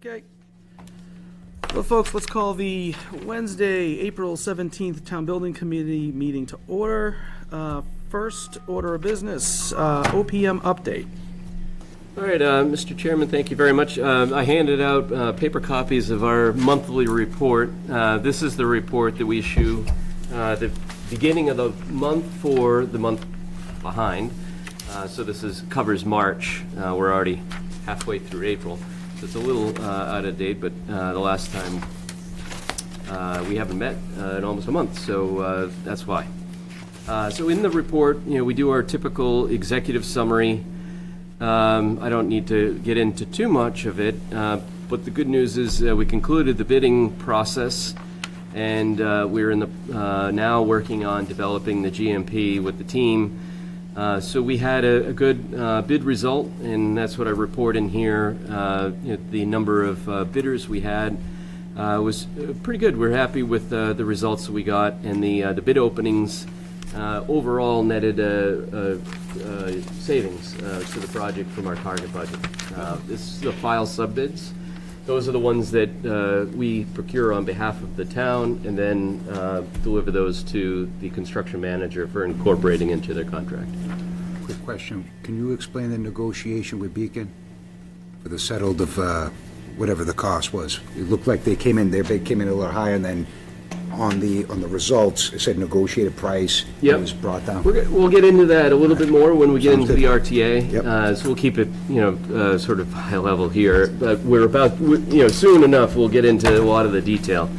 Okay. Well, folks, let's call the Wednesday, April 17th Town Building Committee meeting to order. First order of business, OPM update. All right, Mr. Chairman, thank you very much. I handed out paper copies of our monthly report. This is the report that we issue the beginning of the month for the month behind. So this covers March. We're already halfway through April. So it's a little out of date, but the last time we haven't met in almost a month, so that's why. So in the report, we do our typical executive summary. I don't need to get into too much of it, but the good news is we concluded the bidding process, and we're in the now working on developing the GMP with the team. So we had a good bid result, and that's what I report in here. The number of bidders we had was pretty good. We're happy with the results that we got, and the bid openings overall netted savings to the project from our target budget. This is the file subbids. Those are the ones that we procure on behalf of the town and then deliver those to the construction manager for incorporating into their contract. Quick question. Can you explain the negotiation with Beacon for the settled of whatever the cost was? It looked like their bid came in a little higher, and then on the results, it said negotiated price. Yep. It was brought down. We'll get into that a little bit more when we get Sounds into good. the RTA. Yep. So we'll keep it, sort of high level here. But we're about, soon enough, we'll get into a lot of the detail.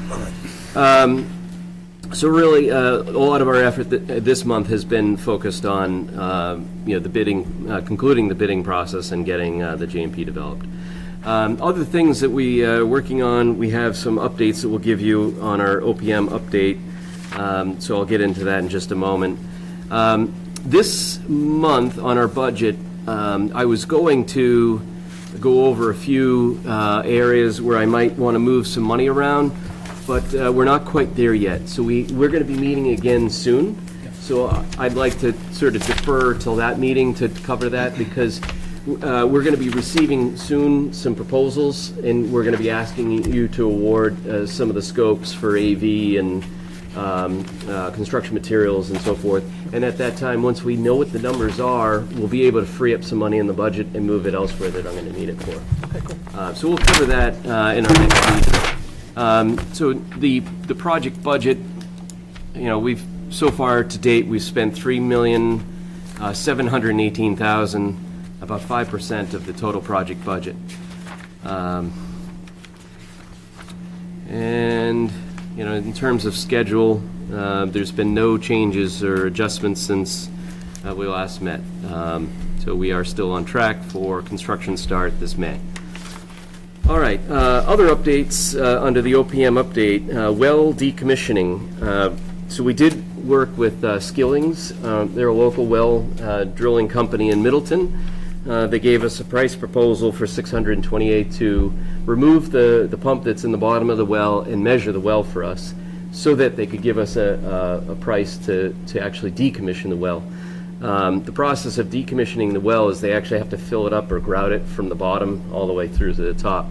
So really, a lot of our effort this month has been focused on, the bidding, concluding the bidding process and getting the GMP developed. Other things that we are working on, we have some updates that we'll give you on our OPM update, so I'll get into that in just a moment. This month on our budget, I was going to go over a few areas where I might want to move some money around, but we're not quite there yet. So we're going to be meeting again soon, so I'd like to sort of defer till that meeting to cover that, because we're going to be receiving soon some proposals, and we're going to be asking you to award some of the scopes for AV and construction materials and so forth. And at that time, once we know what the numbers are, we'll be able to free up some money in the budget and move it elsewhere that I'm going to need it for. Okay, cool. So we'll cover that in our next meeting. So the project budget, we've so far to date we've spent $3,718,000. About 5% of the total project budget. And, in terms of schedule, there's been no changes or adjustments since we last met. So we are still on track for construction start this May. All right, other updates under the OPM update, well decommissioning. So we did work with Skillings. They're a local well drilling company in Middleton. They gave us a price proposal for $628 to remove the pump that's in the bottom of the well and measure the well for us, so that they could give us a price to actually decommission the well. The process of decommissioning the well is they actually have to fill it up or grout it from the bottom all the way through to the top.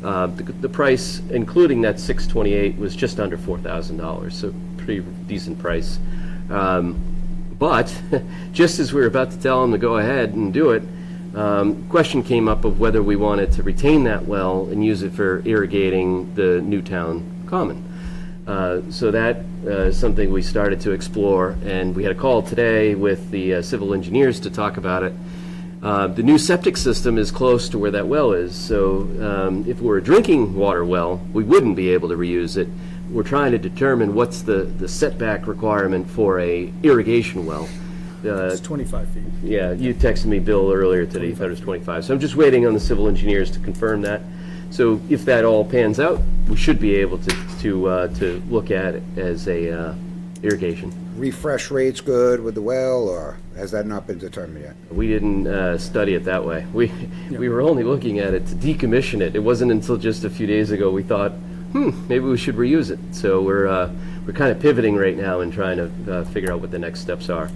The price, including that $628, was just under $4,000, so pretty decent price. But just as we were about to tell them to go ahead and do it, question came up of whether we wanted to retain that well and use it for irrigating the Newtown Common. So that is something we started to explore, and we had a call today with the civil engineers to talk about it. The new septic system is close to where that well is, so if it were a drinking water well, we wouldn't be able to reuse it. We're trying to determine what's the setback requirement for a irrigation well. It's 25 feet. Yeah, you texted me, Bill, earlier today. You thought it was 25. So I'm just waiting on the civil engineers to confirm that. So if that all pans out, we should be able to look at it as a irrigation. Refresh rate's good with the well, or has that not been determined yet? We didn't study it that way. We were only looking at it to decommission it. It wasn't until just a few days ago we thought, maybe we should reuse it. So we're kind of pivoting right now and trying to figure out what the next steps are.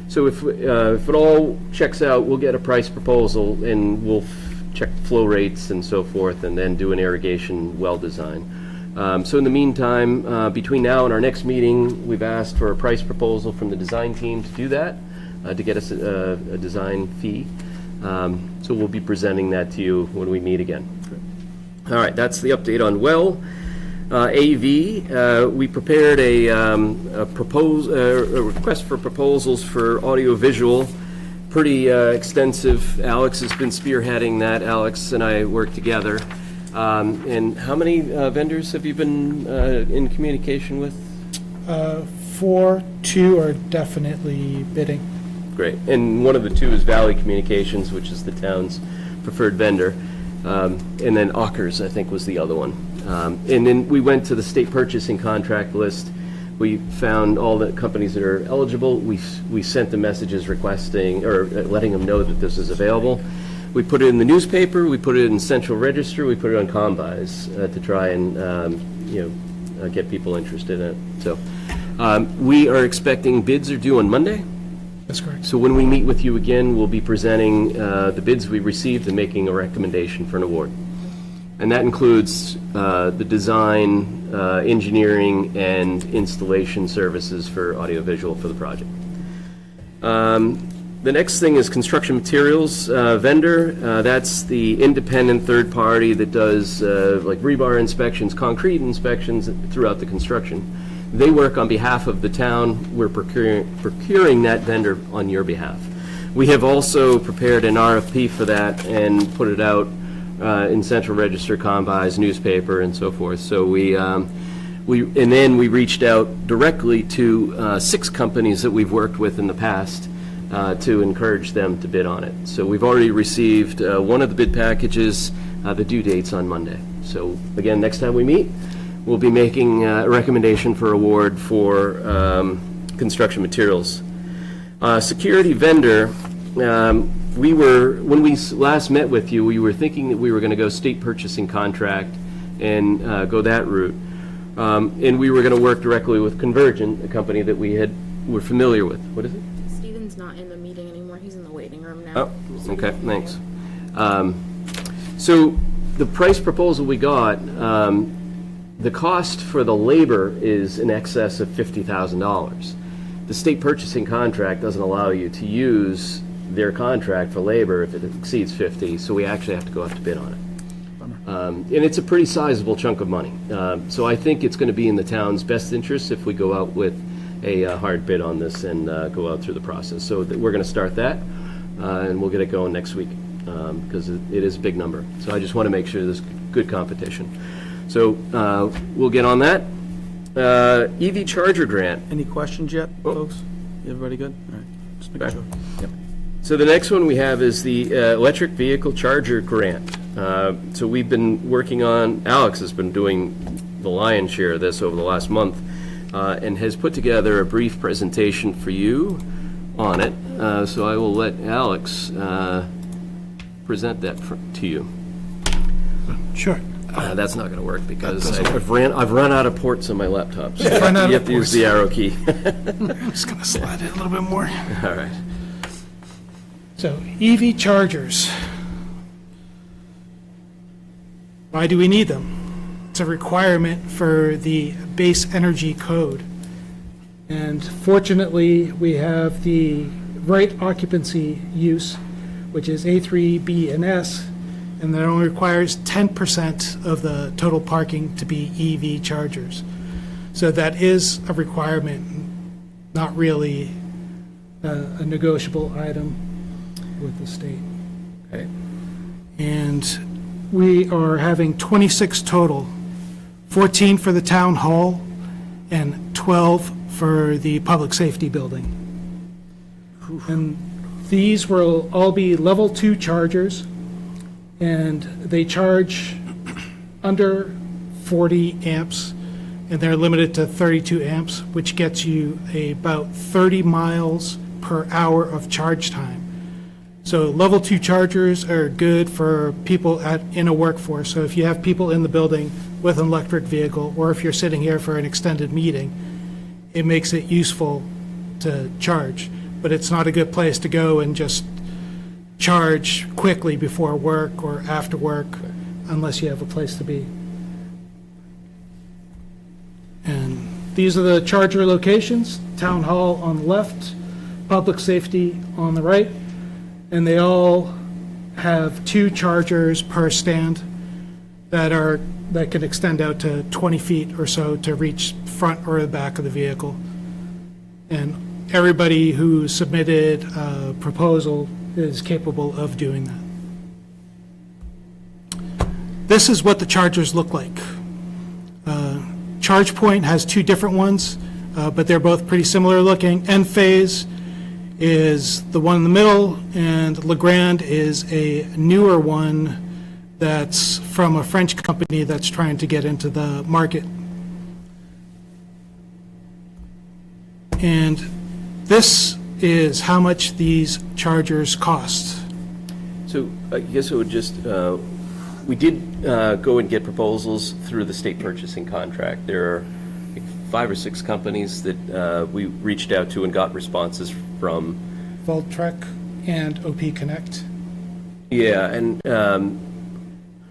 So if it all checks out, we'll get a price proposal, and we'll check flow rates and so forth, and then do an irrigation well design. So in the meantime, between now and our next meeting, we've asked for a price proposal from the design team to do that, to get us a design fee. So we'll be presenting that to you when we meet again. All right, that's the update on well. AV, we prepared a request for proposals for audiovisual, pretty extensive. Alex has been spearheading that. Alex and I work together. And how many vendors have you been in communication with? 4, 2 are definitely bidding. Great. And one of the two is Valley Communications, which is the town's preferred vendor. And then Ockers, I think, was the other one. And then we went to the state purchasing contract list. We found all the companies that are eligible. We sent the messages requesting or letting them know that this is available. We put it in the newspaper. We put it in Central Register. We put it on Combis to try and get people interested in it. So we are expecting bids are due on Monday. That's correct. So when we meet with you again, we'll be presenting the bids we received and making a recommendation for an award. And that includes the design, engineering, and installation services for audiovisual for the project. The next thing is construction materials vendor. That's the independent third party that does like rebar inspections, concrete inspections throughout the construction. They work on behalf of the town. We're procuring that vendor on your behalf. We have also prepared an RFP for that and put it out in Central Register, Combis, newspaper, and so forth. So and then we reached out directly to 6 companies that we've worked with in the past to encourage them to bid on it. So we've already received one of the bid packages. The due date's on Monday. So again, next time we meet, we'll be making a recommendation for award for construction materials. Security vendor, when we last met with you, we were thinking that we were going to go state purchasing contract and go that route. And we were going to work directly with Convergent, a company that were familiar with. What is it? Steven's not in the meeting anymore. He's in the waiting room now. Oh, okay, thanks. So the price proposal we got, the cost for the labor is in excess of $50,000. The state purchasing contract doesn't allow you to use their contract for labor if it exceeds 50, so we actually have to go out to bid on it. And it's a pretty sizable chunk of money. So I think it's going to be in the town's best interest if we go out with a hard bid on this and go out through the process. So we're going to start that, and we'll get it going next week because it is a big number. So I just want to make sure there's good competition. So we'll get on that. EV charger grant. Any questions yet, folks? Everybody good? All right, just making sure. Yep. So the next one we have is the electric vehicle charger grant. So we've been working on, Alex has been doing the lion's share of this over the last month and has put together a brief presentation for you on it. So I will let Alex present that to you. Sure. That's not going to work because I've run out of ports on my laptop. So Run out you of have to use ports. the arrow key. I'm just going to slide it a little bit more. All right. So, EV chargers. Why do we need them? It's a requirement for the base energy code. And fortunately, we have the right occupancy use, which is A3, B, and S, and that only requires 10% of the total parking to be EV chargers. So that is a requirement, not really a negotiable item with the state. Okay. And we are having 26 total, 14 for the town hall and 12 for the public safety building. And these will all be level 2 chargers, and they charge under 40 amps, and they're limited to 32 amps, which gets you about 30 miles per hour of charge time. So level 2 chargers are good for people in a workforce. So if you have people in the building with an electric vehicle, or if you're sitting here for an extended meeting, it makes it useful to charge. But it's not a good place to go and just charge quickly before work or after work, unless you have a place to be. And these are the charger locations: Town Hall on the left, Public Safety on the right, and they all have 2 chargers per stand that can extend out to 20 feet or so to reach front or the back of the vehicle. And everybody who submitted a proposal is capable of doing that. This is what the chargers look like. ChargePoint has 2 different ones, but they're both pretty similar looking. Enphase is the one in the middle, and Legrand is a newer one that's from a French company that's trying to get into the market. And this is how much these chargers cost. So I guess it would just, we did go and get proposals through the state purchasing contract. There are like 5 or 6 companies that we reached out to and got responses from. Voltrek and OP Connect. Yeah, and,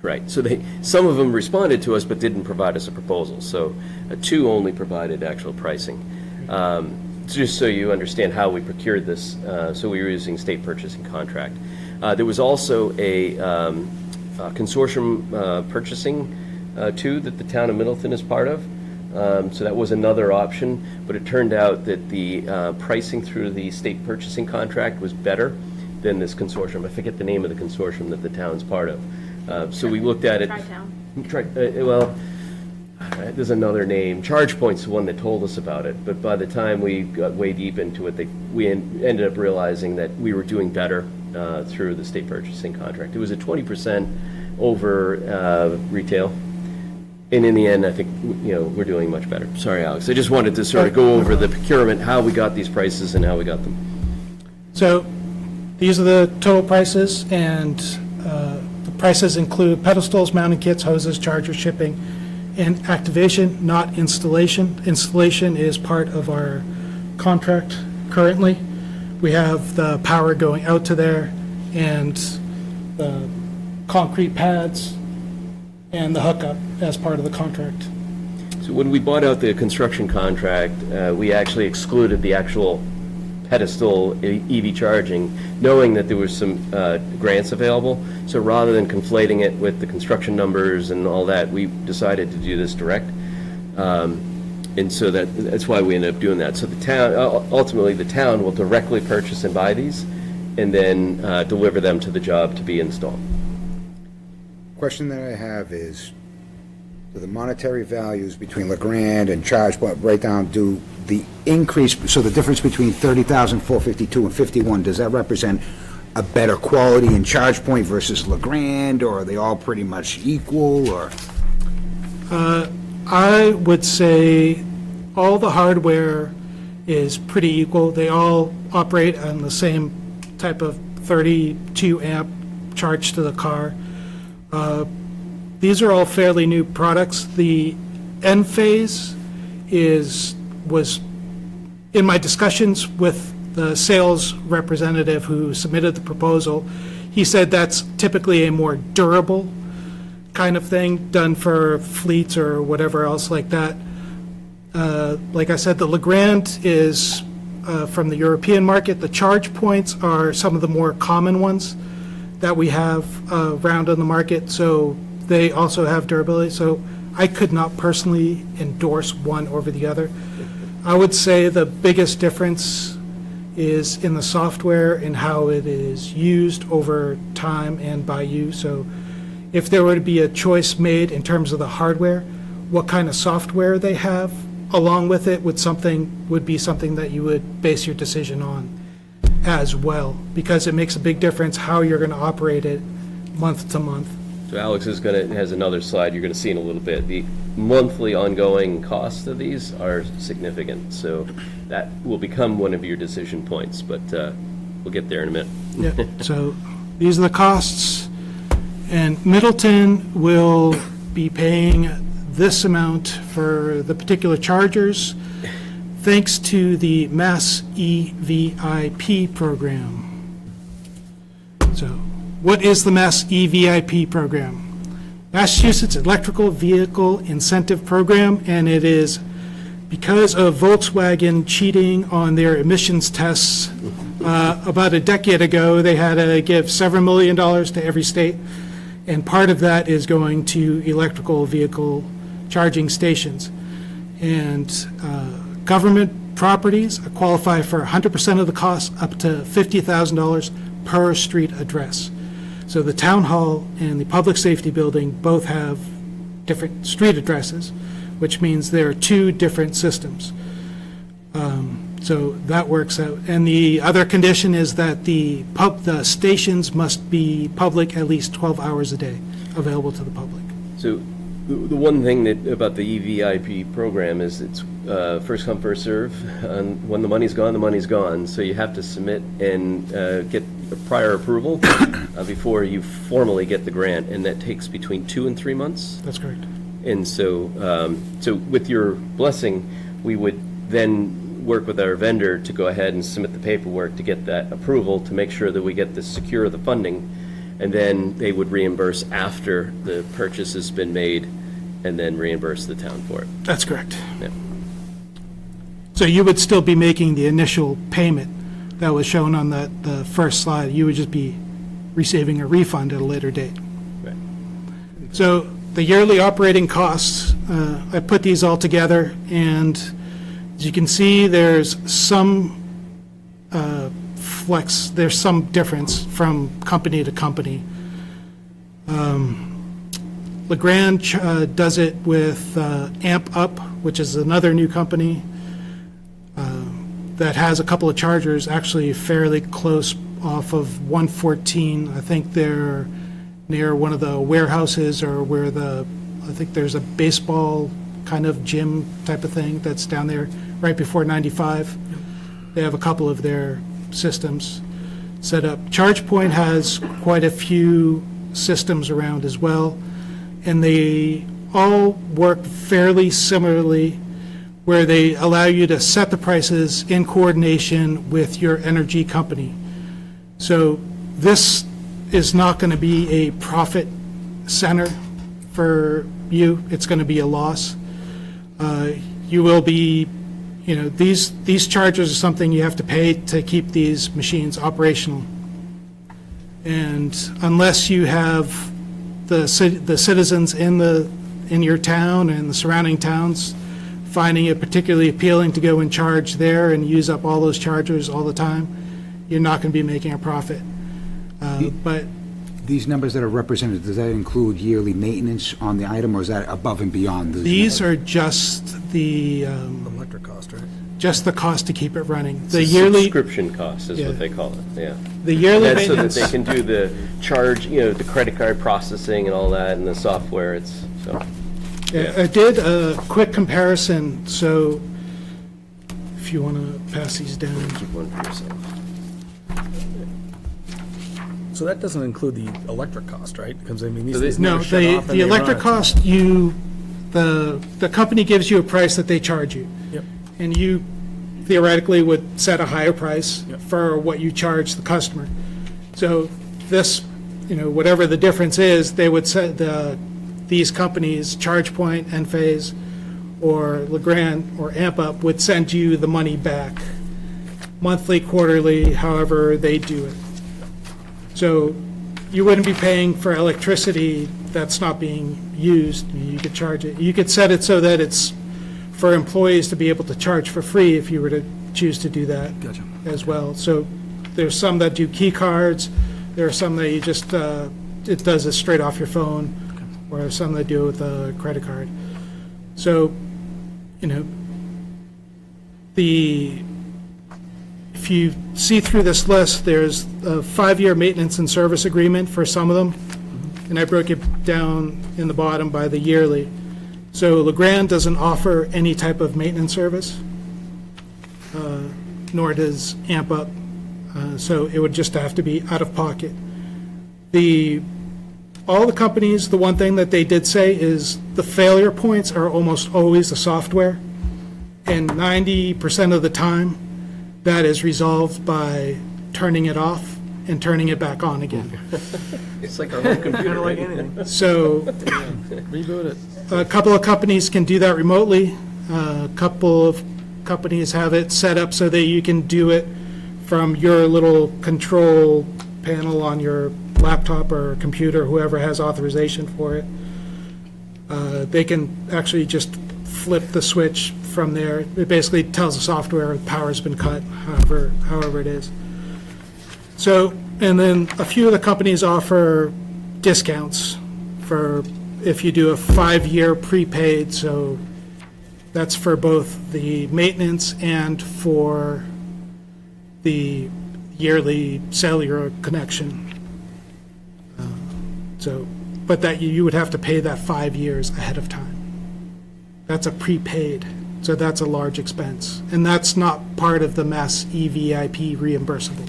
right, so some of them responded to us but didn't provide us a proposal. So 2 only provided actual pricing. Just so you understand how we procured this, so we were using state purchasing contract. There was also a consortium purchasing too that the town of Middleton is part of. So that was another option, but it turned out that the pricing through the state purchasing contract was better than this consortium. I forget the name of the consortium that the town's part of. So we looked at it. Tri-Town. Well, there's another name. ChargePoint's the one that told us about it, but by the time we got way deep into it, we ended up realizing that we were doing better through the state purchasing contract. It was a 20% over retail. And in the end, I think, we're doing much better. Sorry, Alex. I just wanted to sort of go over the procurement, how we got these prices and how we got them. So these are the total prices, and the prices include pedestals, mounting kits, hoses, chargers, shipping, and activation, not installation. Installation is part of our contract currently. We have the power going out to there, and the concrete pads, and the hookup as part of the contract. So when we bought out the construction contract, we actually excluded the actual pedestal EV charging, knowing that there was some grants available. So rather than conflating it with the construction numbers and all that, we decided to do this direct. And so that's why we ended up doing that. So the town, ultimately the town will directly purchase and buy these and then deliver them to the job to be installed. Question that I have is, do the monetary values between Legrand and ChargePoint break down, do the increase, so the difference between 30,452 and 51, does that represent a better quality in ChargePoint versus Legrand, or are they all pretty much equal, or? I would say all the hardware is pretty equal. They all operate on the same type of 32 amp charge to the car. These are all fairly new products. The Enphase was in my discussions with the sales representative who submitted the proposal. He said that's typically a more durable kind of thing done for fleets or whatever else like that. Like I said, the Legrand is from the European market. The charge points are some of the more common ones that we have around on the market, so they also have durability. So I could not personally endorse one over the other. I would say the biggest difference is in the software and how it is used over time and by you. So if there were to be a choice made in terms of the hardware, what kind of software they have along with it would be something that you would base your decision on as well, because it makes a big difference how you're going to operate it month to month. So Alex has another slide you're going to see in a little bit. The monthly ongoing costs of these are significant, so that will become one of your decision points, but we'll get there in a minute. Yeah. So these are the costs, and Middleton will be paying this amount for the particular chargers thanks to the Mass EVIP program. So what is the Mass EVIP program? Massachusetts Electrical Vehicle Incentive Program, and it is because of Volkswagen cheating on their emissions tests. About a decade ago, they had to give several $1 million to every state, and part of that is going to electrical vehicle charging stations. And government properties qualify for 100% of the cost, up to $50,000 per street address. So the town hall and the public safety building both have different street addresses, which means there are two different systems. So that works out. And the other condition is that the stations must be public at least 12 hours a day, available to the public. So the one thing about the EVIP program is it's first come, first serve. And when the money's gone, the money's gone. So you have to submit and get a prior approval before you formally get the grant, and that takes between 2 and 3 months. That's correct. And so, so with your blessing, we would then work with our vendor to go ahead and submit the paperwork to get that approval, to make sure that we get the secure the funding, and then they would reimburse after the purchase has been made, and then reimburse the town for it. That's correct. Yeah. So you would still be making the initial payment that was shown on the first slide. You would just be receiving a refund at a later date. Right. So the yearly operating costs, I put these all together, and as you can see, there's some there's some difference from company to company. LeGrand does it with Amp Up, which is another new company that has a couple of chargers actually fairly close off of 114. I think they're near one of the warehouses, or where I think there's a baseball kind of gym type of thing that's down there right before 95. They have a couple of their systems set up. ChargePoint has quite a few systems around as well, and they all work fairly similarly, where they allow you to set the prices in coordination with your energy company. So this is not going to be a profit center for you. It's going to be a loss. You will be, these charges are something you have to pay to keep these machines operational. And unless you have the citizens in your town and the surrounding towns finding it particularly appealing to go and charge there and use up all those chargers all the time, you're not going to be making a profit. But These numbers that are represented, does that include yearly maintenance on the item, or is that above and beyond? these are just the Electric cost, right? just the cost to keep it running. The It's a yearly, subscription cost is Yeah. what they call it, yeah. the yearly That's so that maintenance. they can do the charge, the credit card processing and all that, and the software, so. Yeah, I did a quick comparison, so if you want to pass these down. Keep one for yourself. So that doesn't include the electric cost, right? Because, I mean, So these they- No, never shut off and the they electric run. cost, the company gives you a price that they charge you. Yep. And you theoretically would set a higher price Yep. for what you charge the customer. So this, whatever the difference is, they would set these companies, ChargePoint, Enphase, or LeGrand, or Amp Up, would send you the money back monthly, quarterly, however they do it. So you wouldn't be paying for electricity that's not being used. You could charge it. You could set it so that it's for employees to be able to charge for free if you were to choose to do that. Gotcha. As well. So there's some that do key cards. There are some that you just, it does it straight off your phone, or some that do it with a credit card. So, if you see through this list, there's a 5-year maintenance and service agreement for some of them, and I broke it down in the bottom by the yearly. So LeGrand doesn't offer any type of maintenance service, nor does Amp Up, so it would just have to be out of pocket. All the companies, the one thing that they did say is the failure points are almost always the software, and 90% of the time, that is resolved by turning it off and turning it back on again. It's like our home computer. Kind of like anything. So Reboot it. a couple of companies can do that remotely. A couple of companies have it set up so that you can do it from your little control panel on your laptop or computer, whoever has authorization for it. They can actually just flip the switch from there. It basically tells the software power's been cut, however it is. So, and then a few of the companies offer discounts for if you do a 5-year prepaid, so that's for both the maintenance and for the yearly cellular connection. So, but that you would have to pay that 5 years ahead of time. That's a prepaid, so that's a large expense. And that's not part of the Mass EVIP reimbursable.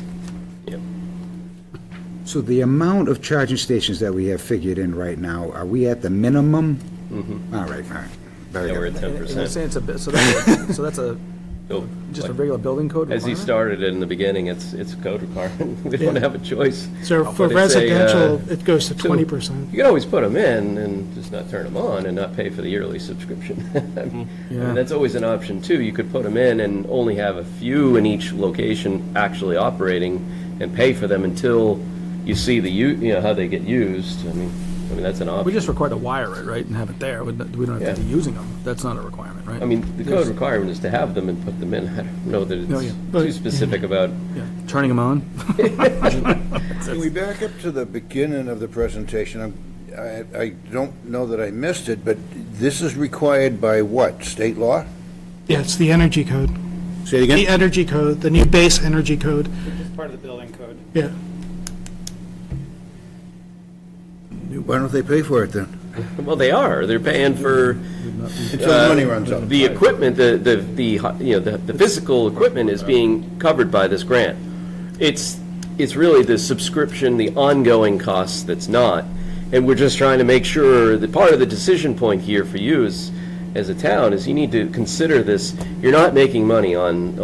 Yep. So the amount of charging stations that we have figured in right now, are we at the minimum? All right. Very Yeah, we're good. at And you're 10%. saying it's a bit, so that's a, So, just a like, regular building code as he requirement? started in the beginning, it's a code requirement. We don't Yeah. have a choice. So for But it's a, residential, it goes to so 20%. You can always put them in and just not turn them on and not pay for the yearly subscription. I mean, Yeah. that's always an option too. You could put them in and only have a few in each location actually operating and pay for them until you see how they get used. I mean, that's an option. We just require to wire it, right, and have it there. We don't have to Yeah. be using them. That's not a requirement, right? I mean, the code requirement is to have them and put them in. I don't know that Oh, it's yeah. too specific about, Yeah, turning them on. Can we back up to the beginning of the presentation? I don't know that I missed it, but this is required by what, state law? Yeah, it's the energy code. Say it The energy code, the new base energy code. It's part of the building code. Yeah. Why don't they pay for it then? well, they are. They're paying for Until the money runs out. the equipment, the physical equipment is being covered by this grant. It's really the subscription, the ongoing costs that's not. And we're just trying to make sure that part of the decision point here for you as a town is you need to consider this. You're not making money on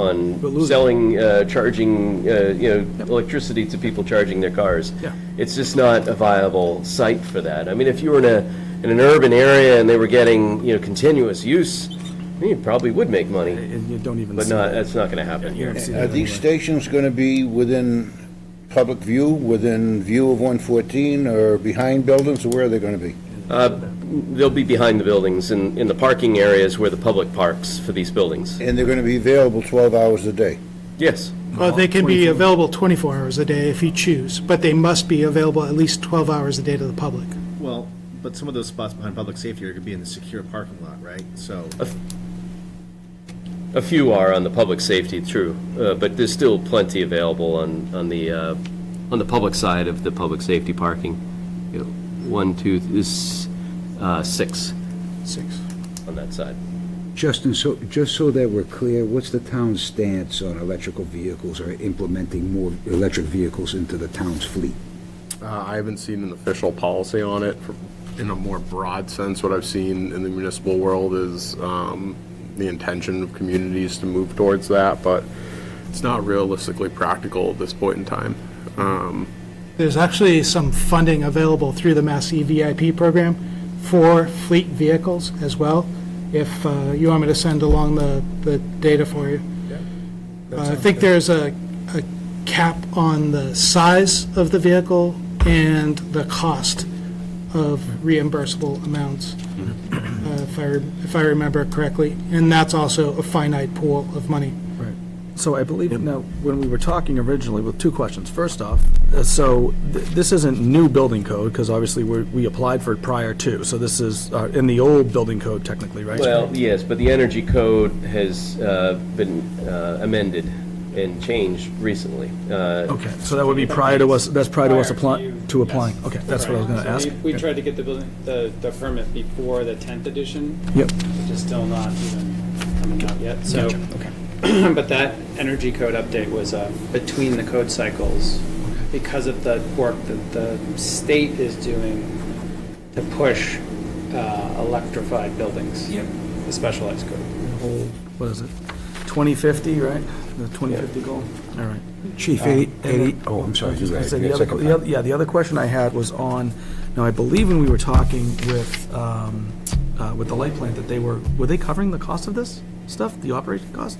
selling, charging, electricity to people charging their cars. Yeah. It's just not a viable site for that. I mean, if you were in an urban area and they were getting, continuous use, you probably would make money, And you don't even but see not, it. that's not going to happen You here. don't see Are that these anyway. stations going to be within public view, within view of 114, or behind buildings, or where are they going to be? They'll be behind the buildings in the parking areas where the public parks for these buildings. And they're going to be available 12 hours a day? Yes. Well, they can be available 24 hours a day if you choose, but they must be available at least 12 hours a day to the public. Well, but some of those spots behind public safety are gonna be in the secure parking lot, right? So, A few are on the public safety, true, but there's still plenty available on the public side of the public safety parking. 1, 2, is 6 on that side. Justin, just so that we're clear, what's the town's stance on electrical vehicles or implementing more electric vehicles into the town's fleet? I haven't seen an official policy on it. In a more broad sense, what I've seen in the municipal world is the intention of communities to move towards that, but it's not realistically practical at this point in time. There's actually some funding available through the Mass EVIP program for fleet vehicles as well, if you want me to send along the data for you. I think there's a cap on the size of the vehicle and the cost of reimbursable amounts, if I remember correctly. And that's also a finite pool of money. Right. So I believe, now, when we were talking originally, with two questions. First off, so this isn't new building code, because obviously we applied for it prior to, so this is in the old building code technically, right? Well, yes, but the energy code has been amended and changed recently. Okay, so that would be prior to us, that's prior to us applying. Okay, that's what I was gonna So ask. We tried to get the building, the permit before the 10th edition, Yep. which is still not even coming out yet, so. Gotcha, okay. But that energy code update was between the code cycles because of the work that the state is doing to push electrified buildings. Yep. The specialized code. Whole, what is it, 2050, right? The 2050 goal? All right. Chief, oh, I'm sorry. I said the other question I had was on, now I believe when we were talking with the light plant, that were they covering the cost of this stuff, the operation cost?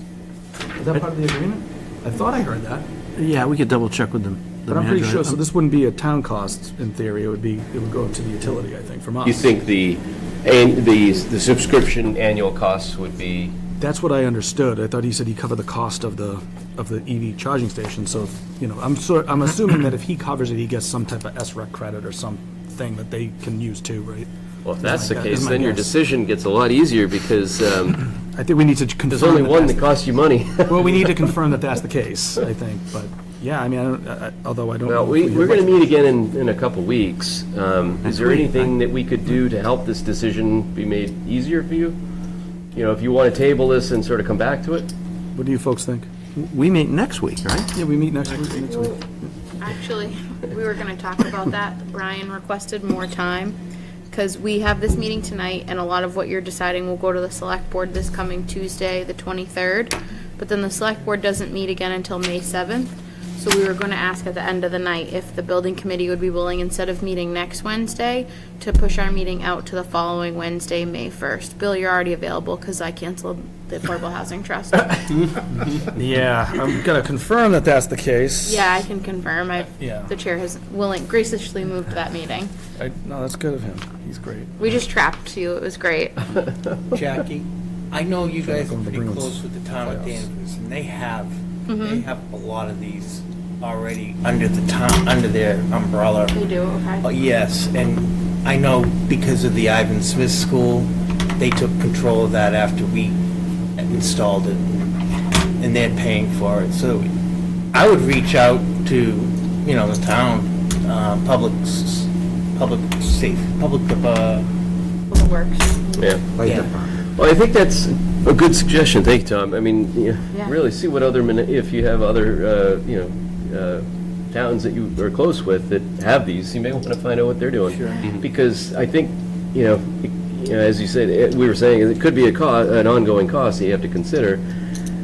Is that part of the agreement? I thought I heard that, Yeah, we could double check with them. but I'm pretty sure, so this wouldn't be a town cost in theory, it would go to the utility, I think, from us. You think the subscription annual costs would be, That's what I understood. I thought he said he covered the cost of the EV charging station, so, I'm assuming that if he covers it, he gets some type of SREC credit or something that they can use too, right? well, if that's the Is case, my then your guess. decision gets a lot easier because I think we need to confirm. there's only one that that's costs you money. Well, we need to confirm that that's the case, I think, but, yeah, I mean, although I don't know. Well, if we're going to meet again in a couple weeks. Is there anything that we could do to help this decision be made easier for you? If you want to table this and sort of come back to it? What do you folks think? We meet next week, right? Yeah, we meet next week. Actually, we were gonna talk about that. Brian requested more time, because we have this meeting tonight, and a lot of what you're deciding will go to the select board this coming Tuesday, the 23rd. But then the select board doesn't meet again until May 7th. So we were gonna ask at the end of the night if the building committee would be willing, instead of meeting next Wednesday, to push our meeting out to the following Wednesday, May 1st. Bill, you're already available, because I canceled the Affordable Housing Trust. Yeah, I'm gonna confirm that that's the case. Yeah, I can confirm. Yeah. The chair has graciously moved that meeting. No, that's good of him. He's great. We just trapped you. It was great. Jackie, I know you guys are Welcome to pretty bring close us with the town of playoffs. Danvers, and they have a lot of these already under the town, under their umbrella. We do, okay. Yes, and I know because of the Ivan Smith School, they took control of that after we installed it, and they're paying for it. So I would reach out to, the town, public Works. Yeah. Light Yeah. department. Well, I think that's a good suggestion. Thank you, Tom. I mean, Yeah. really see what if you have other, towns that you are close with that have these, you may want to find out what they're doing. Because I think, as you said, we were saying, it could be an ongoing cost that you have to consider.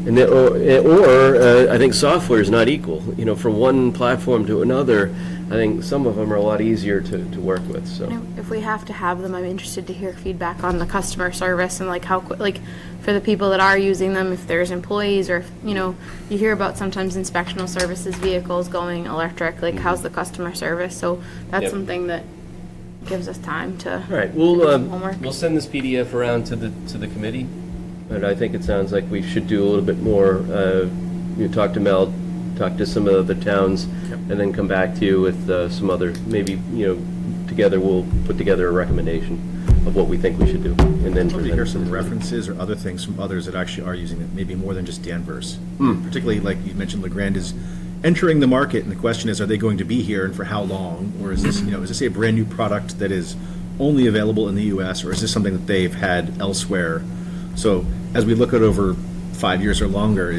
And I think software is not equal. From one platform to another, I think some of them are a lot easier to work with, so. If we have to have them, I'm interested to hear feedback on the customer service and how quick, for the people that are using them, if there's employees or, you hear about sometimes inspectional services vehicles going electric, how's the customer service? So that's Yep. something that gives us time to. All right, Homework. we'll send this PDF around to the committee, and I think it sounds like we should do a little bit more, talk to Mel, talk to some of the towns, and then come back to you with some other, maybe, together we'll put together a recommendation of what we think we should do, and then I'd love to present hear it to some the- references or other things from others that actually are using it, maybe more than just Danvers. Particularly, like you mentioned, LeGrand is entering the market, and the question is, are they going to be here and for how long? Or is this, is this a brand-new product that is only available in the US, or is this something that they've had elsewhere? So as we look at over 5 years or longer,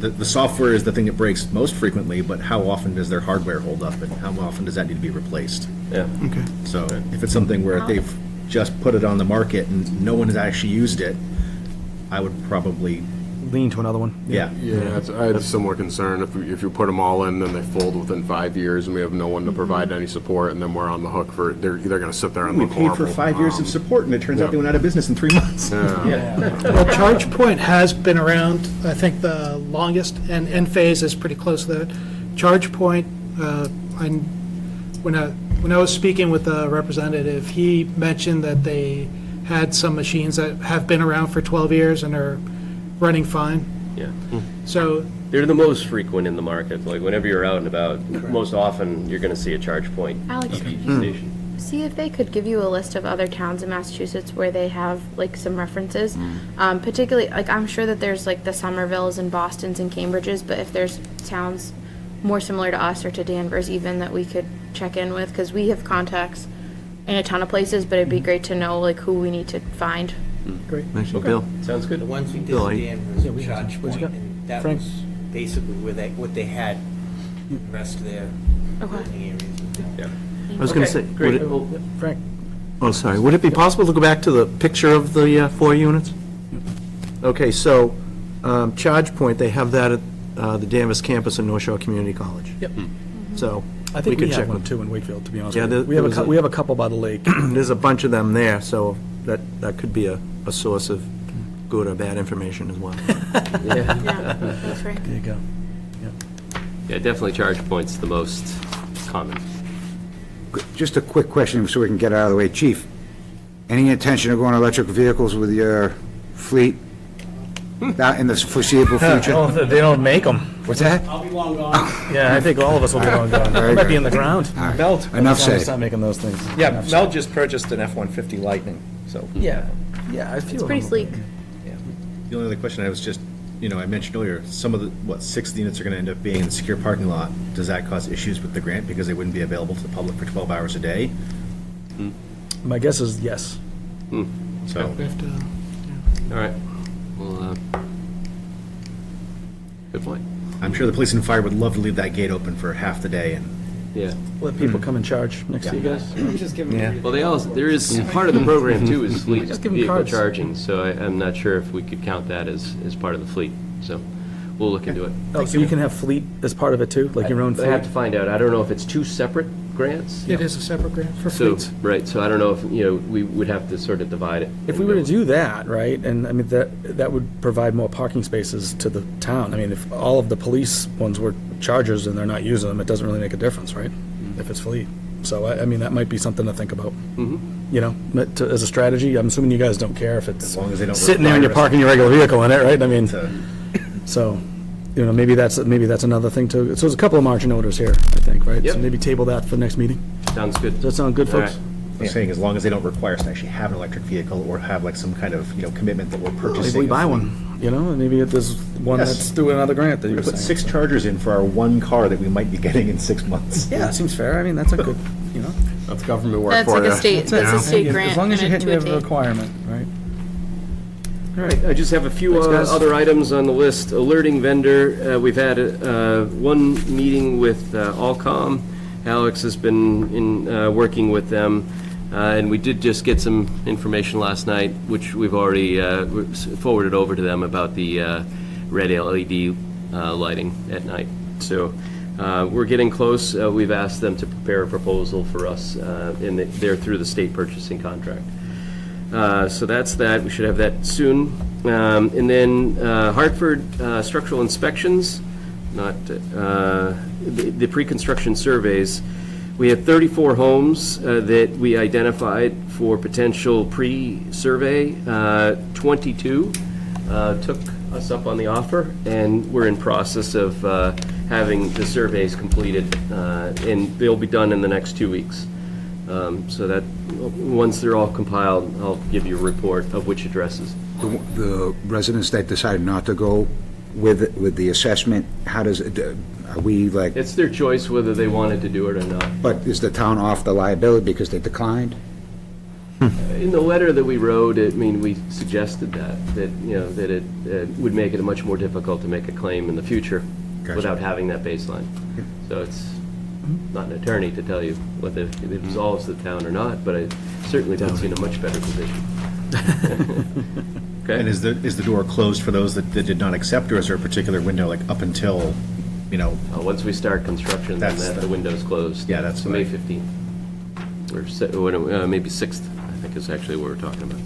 the software is the thing that breaks most frequently, but how often does their hardware hold up, and how often does that need to be replaced? Yeah. Okay. So if it's something where they've just put it on the market and no one has actually used it, I would probably, Lean to another one. yeah. Yeah, I had a similar concern. If you put them all in, then they fold within 5 years, and we have no one to provide any support, and then we're on the hook for, they're either going to sit there and We look paid for horrible. 5 years of support, and it turns out they went out of business in 3 months. Well, ChargePoint has been around, I think, the longest, and Enphase is pretty close to that. ChargePoint, when I was speaking with a representative, he mentioned that they had some machines that have been around for 12 years and are running fine. Yeah. So, They're the most frequent in the market, whenever you're out and about, most often you're going to see a charge point Alex, EV station. see if they could give you a list of other towns in Massachusetts where they have some references. Particularly, I'm sure that there's the Somervilles and Bostons and Cambridges, but if there's towns more similar to us or to Danvers even that we could check in with, because we have contacts in a ton of places, but it'd be great to know who we need to find. Great. Actually, Bill, Sounds good. The ones we did Bill, in Danvers, we have some. What you ChargePoint, got? and that Frank? was basically what they had, the rest of their Okay. building areas. I was going to say, Great. would it- Well, Frank? oh, sorry, would it be possible to go back to the picture of the 4 units? Okay, so ChargePoint, they have that at the Danvers campus and North Shore Community College. Yep. So I think we could have check one with- too in Wakefield, to be honest Yeah, with you. there- We have there was a- we have a couple by the lake. there's a bunch of them there, so that could be a source of good or bad information as well. Yeah, Yeah, that's right. There you go. yeah, definitely charge point's the most common. Just a quick question so we can get it out of the way. Chief, any intention of going electric vehicles with your fleet not in the foreseeable future? They don't make them. What's that? I'll be long gone. Yeah, I think all of us will be long gone. Very It might good. be in the ground. Melt. Enough By the time we said. start making those things. Yeah, Enough Mel said. just purchased an F-150 Lightning, so. Yeah, yeah, I feel. It's pretty sleek. The only other question I was just, I mentioned earlier, some of the, 6 of the units are going to end up being in the secure parking lot. Does that cause issues with the grant because they wouldn't be available to the public for 12 hours a day? My guess is yes. So, We have to, All right. Well, good point. I'm sure the police and fire would love to leave that gate open for half the day and Yeah. Let people come and charge next to you guys. Just give them. Well, there is, part of the program too is fleet Just give 'em vehicle cards. charging, so I'm not sure if we could count that as part of the fleet. So we'll look into it. Oh, so you can have fleet as part of it too, like your own I have to fleet? find out. I don't know if it's 2 separate grants. it is a separate grant for So, fleets. right, so I don't know if, we would have to sort of divide it. If we were to do that, right, and I mean, that would provide more parking spaces to the town. I mean, if all of the police ones were chargers and they're not using them, it doesn't really make a difference, right? If it's fleet. So, I mean, that might be something to think about. As a strategy, I'm assuming you guys don't care if it's as long as they don't. sitting there and you're require us parking your regular vehicle in it, right? I mean, to- so, maybe that's another thing too. So there's a couple of marching orders here, I think, right? Yep. So maybe table that for next meeting. Sounds good. Does that sound good, All folks? right. I'm saying as long as they don't require us to actually have an electric vehicle or have like some kind of, commitment that we're purchasing. Maybe we buy a- one, and maybe if there's one Yes. that's through another grant that you were Put saying. 6 chargers in for our one car that we might be getting in 6 months. Yeah, it seems fair. I mean, that's a good, That's government work That's for like you. a state, that's a state grant. as long as you're and hitting to the a date. requirement, right? All right, I just have a few Thanks, guys. other items on the list. Alerting vendor, we've had one meeting with Allcom. Alex has been working with them, and we did just get some information last night, which we've already forwarded over to them about the red LED lighting at night. So we're getting close. We've asked them to prepare a proposal for us, and they're through the state purchasing contract. So that's that. We should have that soon. And then Hartford structural inspections, not the pre-construction surveys. We have 34 homes that we identified for potential pre-survey. 22 took us up on the offer, and we're in process of having the surveys completed, and they'll be done in the next 2 weeks. So that, once they're all compiled, I'll give you a report of which addresses. The residents that decide not to go with the assessment, how does it, are we like, It's their choice whether they wanted to do it or not. but is the town off the liability because they declined? In the letter that we wrote, we suggested that it would make it much more difficult to make a claim in the future Gotcha. without having that baseline. So it's not an attorney to tell you whether it absolves the town or not, but it certainly puts you in a much better position. Okay? And is the door closed for those that did not accept, or is there a particular window, like up until, Once we start construction, then That's the window's closed. Yeah, that's So what May I- 15th. Or maybe 6th, I think is actually what we're talking about.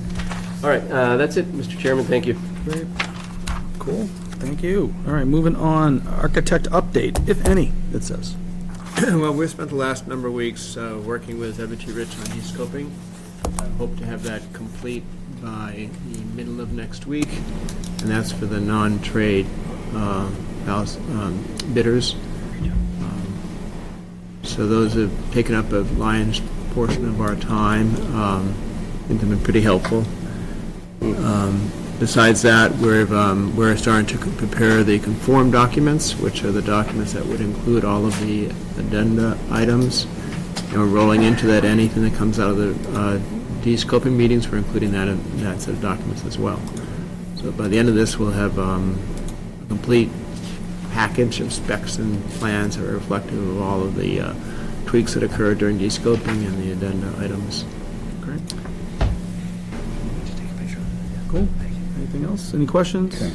All right, that's it, Mr. Chairman, thank you. Great. Cool. Thank you. All right, moving on. Architect update, if any, it says. Well, we spent the last number of weeks working with W.T. Rich on de-scoping. I hope to have that complete by the middle of next week, and that's for the non-trade bidders. So those have taken up a lion's portion of our time. I think they've been pretty helpful. Besides that, we're starting to prepare the conform documents, which are the documents that would include all of the addenda items. And we're rolling into that anything that comes out of the de-scoping meetings, we're including that in that set of documents as well. So by the end of this, we'll have a complete package of specs and plans that are reflective of all of the tweaks that occurred during de-scoping and the addenda items. Great. Cool. Anything else? Any questions? Okay.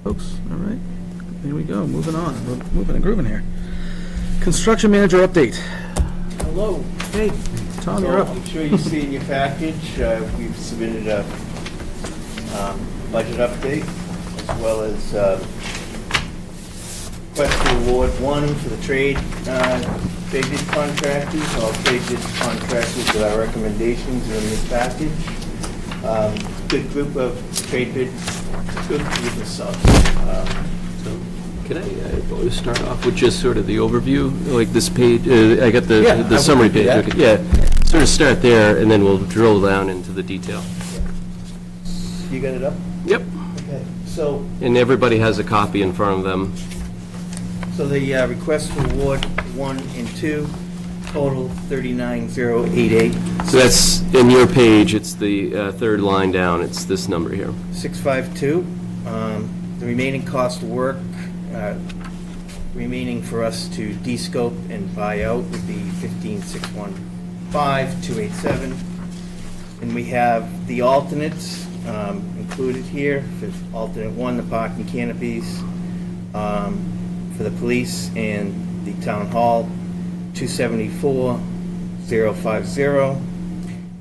Folks, all right. Here we go, moving on. We're moving and grooving here. Construction manager update. Hello. Hey, Tom, you're up. I'm sure you see in your package, we've submitted a budget update, as well as request to award one for the trade bid contractors. All trade bid contractors with our recommendations are in this package. Good group of trade bid, good group of subs. Can I start off with just sort of the overview, like this page, I got Yeah, I the would summary do page. that. Okay, yeah, sort of start there, and then we'll drill down into the detail. You got it up? Yep. Okay. So And everybody has a copy in front of them. the request to award 1 and 2, total 39,088. So that's, in your page, it's the third line down, it's this number here. 652. The remaining cost of work, remaining for us to de-scope and buy out would be 15,615,287. And we have the alternates included here. For alternate 1, the parking canopies, for the police and the town hall, 274,050.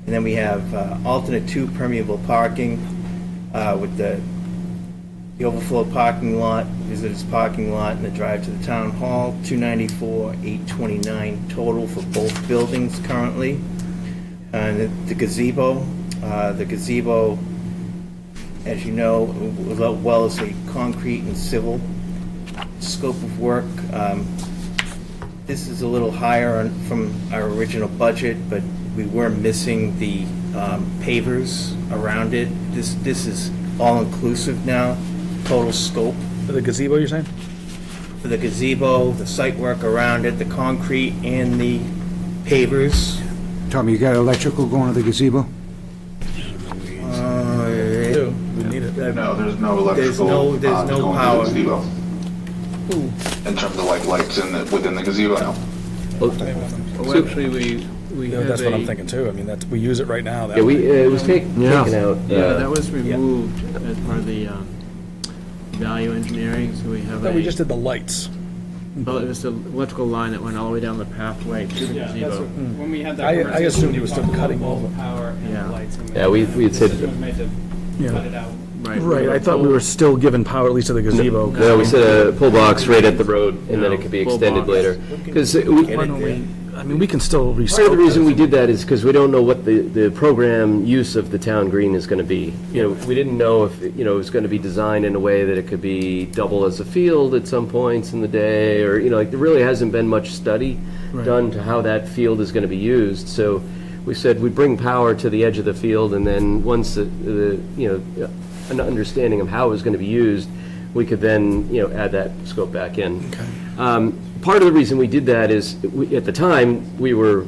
And then we have alternate 2 permeable parking with the overflow parking lot, visitors parking lot, and the drive to the town hall, 294,829 total for both buildings currently. And the gazebo, as you know, as well as a concrete and civil scope of work. This is a little higher from our original budget, but we were missing the pavers around it. This is all-inclusive now, total scope. For the gazebo, you're saying? For the gazebo, the site work around it, the concrete and the pavers. Tommy, you got electrical going to the gazebo? We need it. No, there's no electrical. There's no going to power. the gazebo. In terms of like lights within the gazebo, no. Well, actually, we have That's what I'm a- thinking too. I mean, we use it right now. Yeah, it was taken out. Yeah, that was removed as part of the value engineering, so we have a... We just did the lights. Well, it was the electrical line that went all the way down the pathway to the Yeah, that's gazebo. what- when we had that I conversation, assumed he we was talked still about cutting both all the- power and Yeah. the lights. and Yeah, we had said- decision was made to Yeah. cut it out. Right, I thought we were still giving power at least to the gazebo. No, we said a pull box right at the road, and then it could be No, pull extended box. later. Because Why don't we, I mean, we can still part of rescope the reason this. we did that is because we don't know what the program use of the town green is going to be. You know, we didn't know if, it was going to be designed in a way that it could be double as a field at some points in the day, or, like, there really hasn't been much study done to how that field is going to be used. So we said we'd bring power to the edge of the field, and then once an understanding of how it was going to be used, we could then, add that scope back in. Part of the reason we did that is, at the time, we were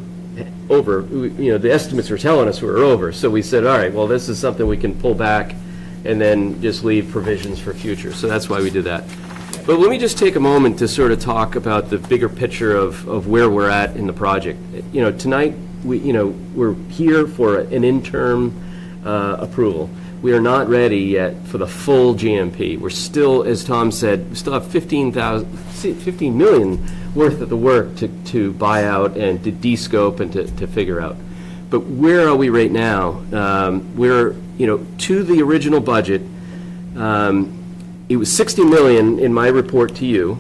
over, the estimates were telling us we were over, so we said, all right, well, this is something we can pull back and then just leave provisions for future, so that's why we did that. But let me just take a moment to sort of talk about the bigger picture of where we're at in the project. Tonight, we're here for an interim approval. We are not ready yet for the full GMP. We're still, as Tom said, we still have 15 million worth of the work to buy out and to de-scope and to figure out. But where are we right now? We're, to the original budget, it was 60 million in my report to you.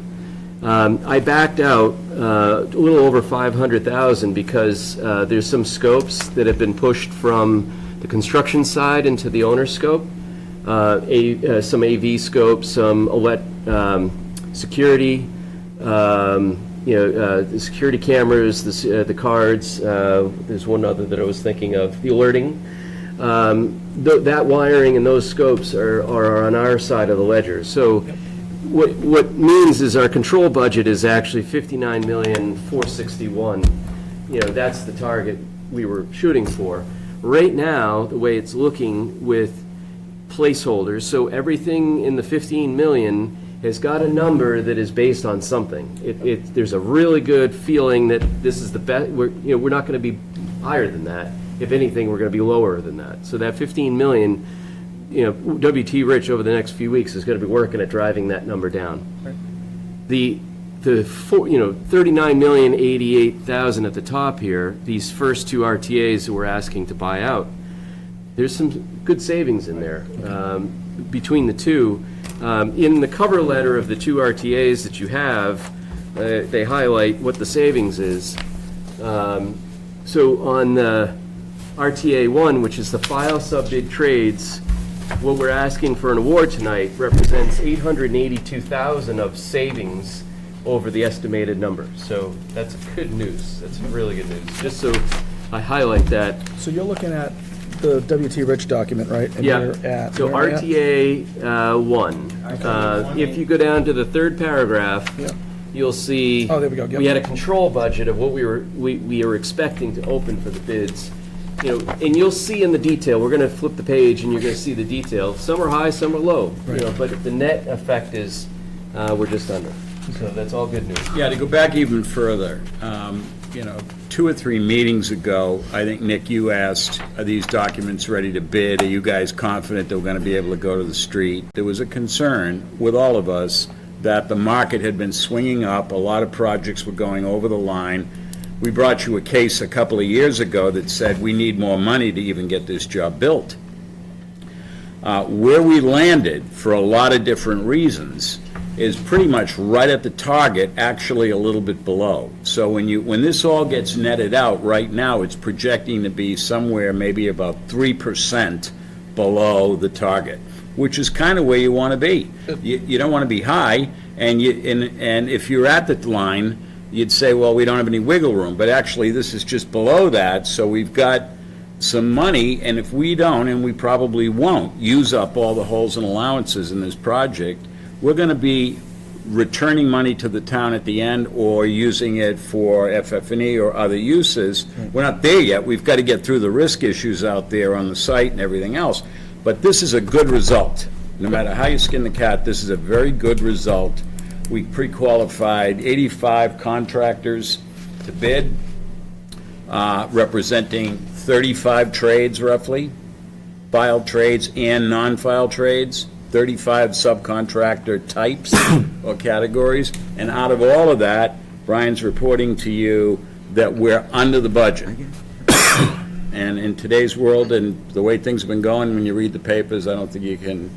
I backed out a little over 500,000 because there's some scopes that have been pushed from the construction side into the owner scope, some AV scope, some security, the security cameras, the cards. There's one other that I was thinking of, the alerting. That wiring and those scopes are on our side of the ledger. So what means is our control budget is actually 59,461,000. That's the target we were shooting for. Right now, the way it's looking with placeholders, so everything in the 15 million has got a number that is based on something. There's a really good feeling that this is the best. We're not going to be higher than that. If anything, we're going to be lower than that. So that 15 million WT Rich over the next few weeks is going to be working at driving that number down. The 39,088,000 at the top here, these first two RTAs that we're asking to buy out, there's some good savings in there between the two. In the cover letter of the two RTAs that you have, they highlight what the savings is. So on RTA 1, which is the file sub-bid trades, what we're asking for an award tonight represents 882,000 of savings over the estimated number. So that's good news. That's really good news. Just so I highlight that. So you're looking at the WT Rich document, right? And Yeah. you're at- So where am I at? RTA 1, if you go down to the third paragraph, Yeah. you'll see. Oh, there we go. Yep. We had a control budget of what we were expecting to open for the bids. And you'll see in the detail, we're gonna flip the page and you're gonna see the detail. Some are high, some are low, but the net effect is, we're just under. So that's all good news. Yeah, to go back even further, 2 or 3 meetings ago, I think, Nick, you asked, are these documents ready to bid? Are you guys confident that we're going to be able to go to the street? There was a concern with all of us that the market had been swinging up, a lot of projects were going over the line. We brought you a case a couple of years ago that said we need more money to even get this job built. Where we landed, for a lot of different reasons, is pretty much right at the target, actually a little bit below. So when this all gets netted out, right now, it's projecting to be somewhere maybe about 3% below the target, which is kind of where you want to be. You don't want to be high, and if you're at the line, you'd say, well, we don't have any wiggle room, but actually, this is just below that, so we've got some money, and if we don't, and we probably won't, use up all the holes and allowances in this project, we're going to be returning money to the town at the end or using it for FF&E or other uses. We're not there yet. We've got to get through the risk issues out there on the site and everything else. But this is a good result. No matter how you skin the cat, this is a very good result. We pre-qualified 85 contractors to bid, representing 35 trades roughly, filed trades and non-filed trades. 35 subcontractor types or categories, and out of all of that, Brian's reporting to you that we're under the budget. And in today's world and the way things have been going, when you read the papers, I don't think you can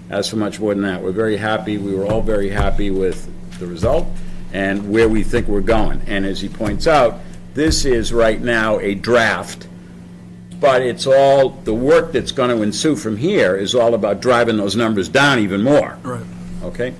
ask for much more than that. We're very happy. We were all very happy with the result and where we think we're going. And as he points out, this is right now a draft, but it's all, the work that's going to ensue from here is all about driving those numbers down even more. Right. Okay?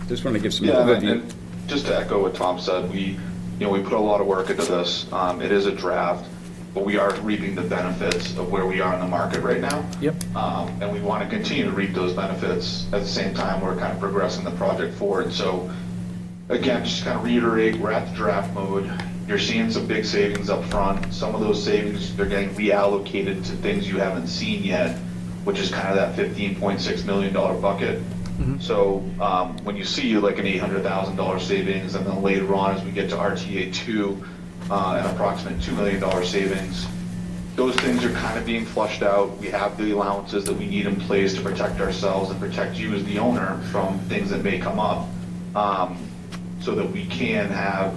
Just want to give some Yeah, overview. and just to echo what Tom said, we put a lot of work into this. It is a draft, but we are reaping the benefits of where we are in the market right now. Yep. And we want to continue to reap those benefits. At the same time, we're kind of progressing the project forward. So again, just kind of reiterate, we're at the draft mode. You're seeing some big savings up front. Some of those savings, they're getting reallocated to things you haven't seen yet, which is kind of that $15.6 million bucket. So when you see like an $800,000 savings, and then later on as we get to RTA 2, an approximate $2 million savings, those things are kind of being flushed out. We have the allowances that we need in place to protect ourselves and protect you as the owner from things that may come up, so that we can have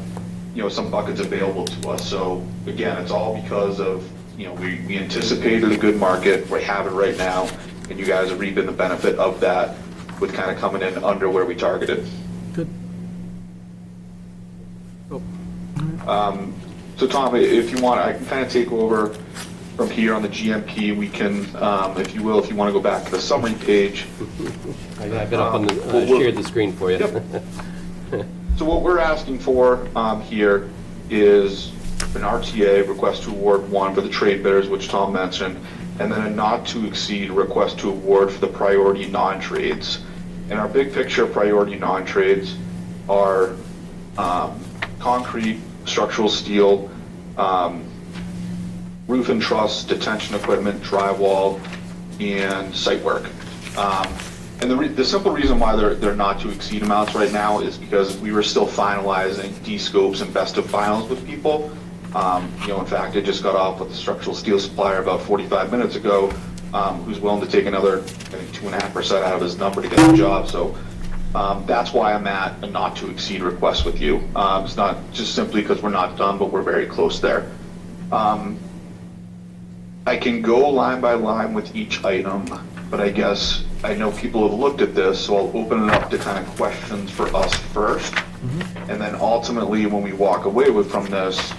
some buckets available to us. So again, it's all because of, we anticipated a good market, we have it right now, and you guys are reaping the benefit of that with kind of coming in under where we targeted. Good. So Tom, if you want, I can kind of take over from here on the GMP. We can, if you will, if you want to go back to the summary page. I've been up on the, shared the screen for you. Yep. So what we're asking for here is an RTA, request to award 1 for the trade bidders, which Tom mentioned, and then a not to exceed request to award for the priority non-trades. And our big picture priority non-trades are concrete, structural steel, roof and truss, detention equipment, drywall, and site work. And the simple reason why they're not to exceed amounts right now is because we were still finalizing D-scopes and best of finals with people. In fact, I just got off with the structural steel supplier about 45 minutes ago, who's willing to take another, I think, 2.5% out of his number to get the job. So that's why I'm at a not to exceed request with you. It's not just simply because we're not done, but we're very close there. I can go line by line with each item, but I guess I know people have looked at this, so I'll open it up to kind of questions for us first. And then ultimately, when we walk away from this,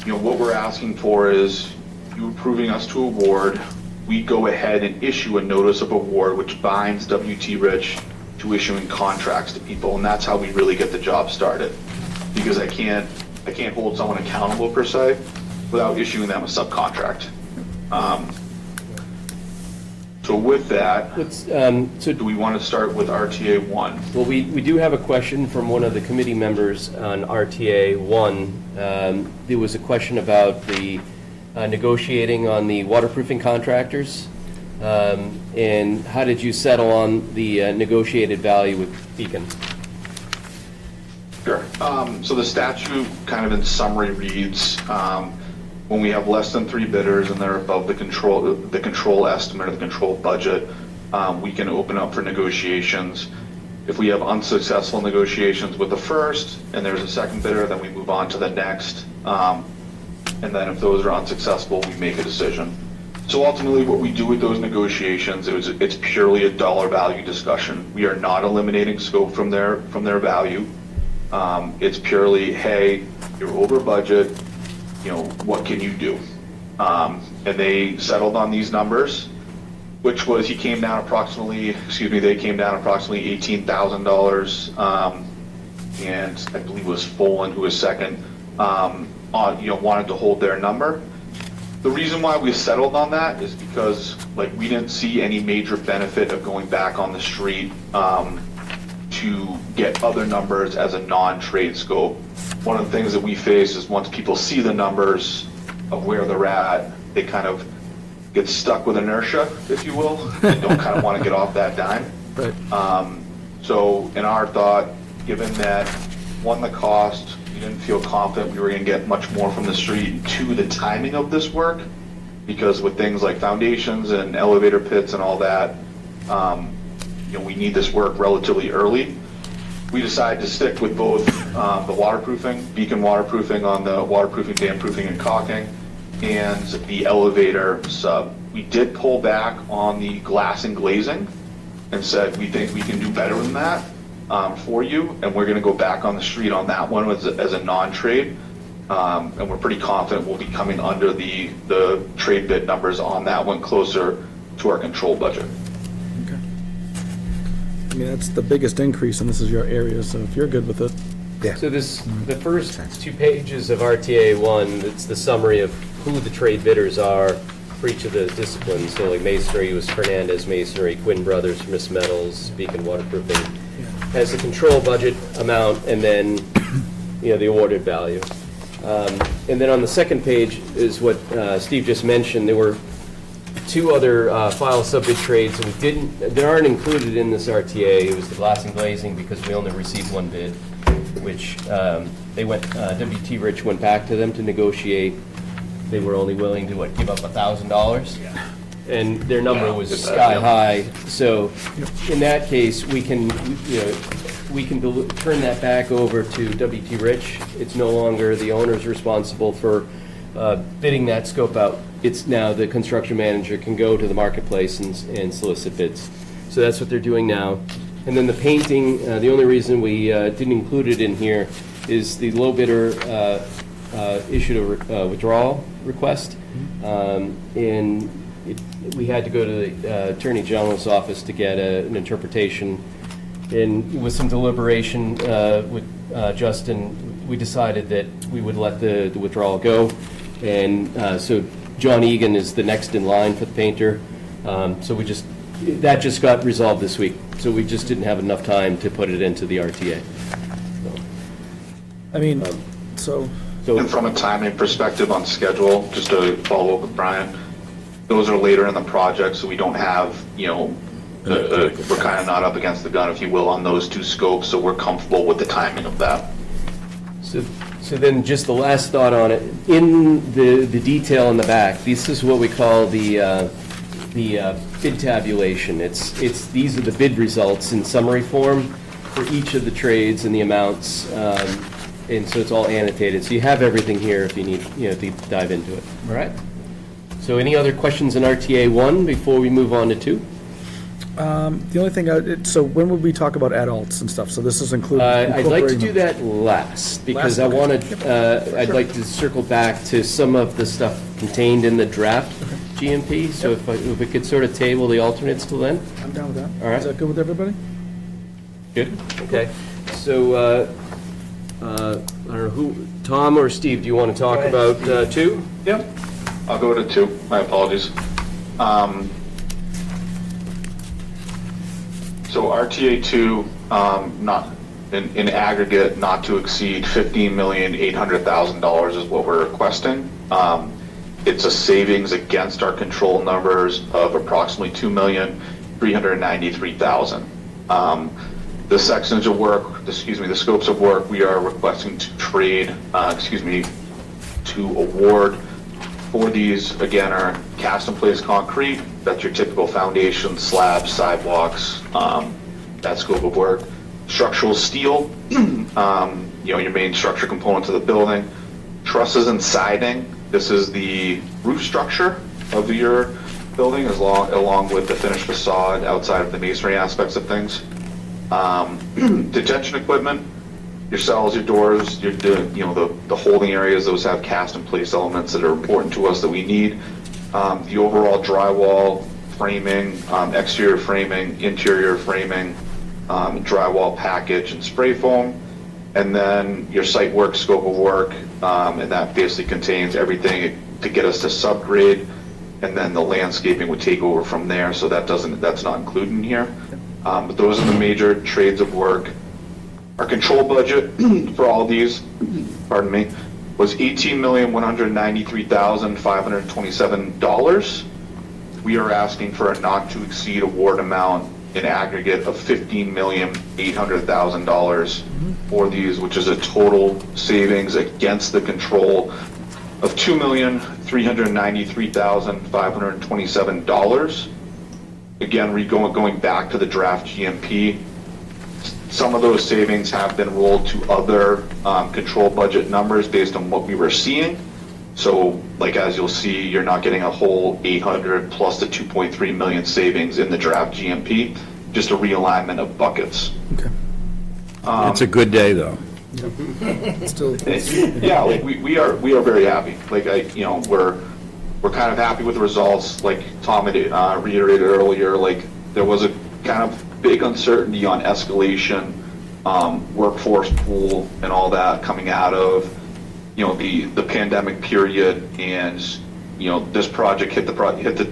what we're asking for is you approving us to award. We go ahead and issue a notice of award, which binds W.T. Rich to issuing contracts to people, and that's how we really get the job started. Because I can't hold someone accountable per se without issuing them a subcontract. So with that, do we want to start with RTA 1? Well, we do have a question from one of the committee members on RTA 1. There was a question about the negotiating on the waterproofing contractors. And how did you settle on the negotiated value with Beacon? Sure. So the statute kind of in summary reads, when we have less than 3 bidders and they're above the control estimate or the control budget, we can open up for negotiations. If we have unsuccessful negotiations with the first and there's a second bidder, then we move on to the next. And then if those are unsuccessful, we make a decision. So ultimately what we do with those negotiations is it's purely a dollar value discussion. We are not eliminating scope from their value. It's purely, hey, you're over budget, what can you do? And they settled on these numbers, which was they came down approximately $18,000. And I believe it was Folan who was second, wanted to hold their number. The reason why we settled on that is because we didn't see any major benefit of going back on the street to get other numbers as a non-trade scope. One of the things that we face is once people see the numbers of where they're at, they kind of get stuck with inertia, if you will. They don't kind of want to get off that dime. Right. So in our thought, given that, one, the cost, we didn't feel confident we were going to get much more from the street. 2, the timing of this work, because with things like foundations and elevator pits and all that, we need this work relatively early. We decided to stick with both the waterproofing, Beacon waterproofing on the waterproofing, damproofing, and caulking, and the elevator sub. We did pull back on the glass and glazing and said we think we can do better than that for you, and we're going to go back on the street on that one as a non-trade, and we're pretty confident we'll be coming under the trade bid numbers on that one, closer to our control budget. Okay. I mean, that's the biggest increase, and this is your area, so if you're good with it. Yeah. So the first 2 pages of RTA 1, it's the summary of who the trade bidders are for each of the disciplines. So like masonry was Fernandez Masonry, Quinn Brothers, Miss Metals, Beacon Waterproofing. Has the control budget amount and then, the awarded value. And then on the second page is what Steve just mentioned. There were 2 other file subbid trades that aren't included in this RTA. It was the glass and glazing because we only received 1 bid, which WT Rich went back to them to negotiate. They were only willing to, give up $1,000? Yeah. And their number was sky high. So in that case, we can turn that back over to W.T. Rich. It's no longer the owner's responsible for bidding that scope out. It's now the construction manager can go to the marketplace and solicit bids. So that's what they're doing now. And then the painting, the only reason we didn't include it in here is the low bidder issued a withdrawal request. And we had to go to the Attorney General's office to get an interpretation. And with some deliberation with Justin, we decided that we would let the withdrawal go. And so John Egan is the next in line for the painter. So that just got resolved this week. So we just didn't have enough time to put it into the RTA. I mean, And from a timing perspective on schedule, just to follow up with Brian, those are later in the project, so we don't have, we're kind of not up against the gun, if you will, on those 2 scopes, so we're comfortable with the timing of that. So then just the last thought on it, in the detail in the back, this is what we call the bid tabulation. These are the bid results in summary form for each of the trades and the amounts, and so it's all annotated. So you have everything here if you need, to dive into it. All right? So any other questions in RTA 1 before we move on to 2? The only thing, so when would we talk about adults and stuff? So this is included. I'd like to do that last, because Last, I okay. want to, I'd like to circle back to some of the stuff contained in the draft GMP, so if we could sort of table the alternates till then? I'm down with that. All right. Is that good with everybody? Good. Okay. So, I don't know, who, Tom or Steve, do you want to talk about 2? Yep. I'll go to 2. My apologies. So RTA 2, not, in aggregate, not to exceed $15,800,000 is what we're requesting. It's a savings against our control numbers of approximately $2,393,000. The sections of work, the scopes of work we are requesting to award for these, again, are cast-in-place concrete. That's your typical foundation, slabs, sidewalks, that scope of work. Structural steel, your main structure components of the building. Trusses and siding. This is the roof structure of your building, along with the finished facade outside of the masonry aspects of things. Detention equipment, your cells, your doors, the holding areas, those have cast-in-place elements that are important to us that we need. The overall drywall framing, exterior framing, interior framing, drywall package and spray foam, and then your site work, scope of work, and that basically contains everything to get us to subgrade, and then the landscaping would take over from there, so that's not included in here. But those are the major trades of work. Our control budget for all these, was $18,193,527. We are asking for a not-to-exceed award amount in aggregate of $15,800,000 for these, which is a total savings against the control of $2,393,527. Again, going back to the draft GMP, some of those savings have been rolled to other control budget numbers based on what we were seeing. So, as you'll see, you're not getting a whole 800 plus the 2.3 million savings in the draft GMP, just a realignment of buckets. Okay. It's a good day, though. Still. Yeah, we are very happy. We're kind of happy with the results. Like Tom had reiterated earlier, there was a kind of big uncertainty on escalation, workforce pool, and all that coming out of the pandemic period, and this project hit the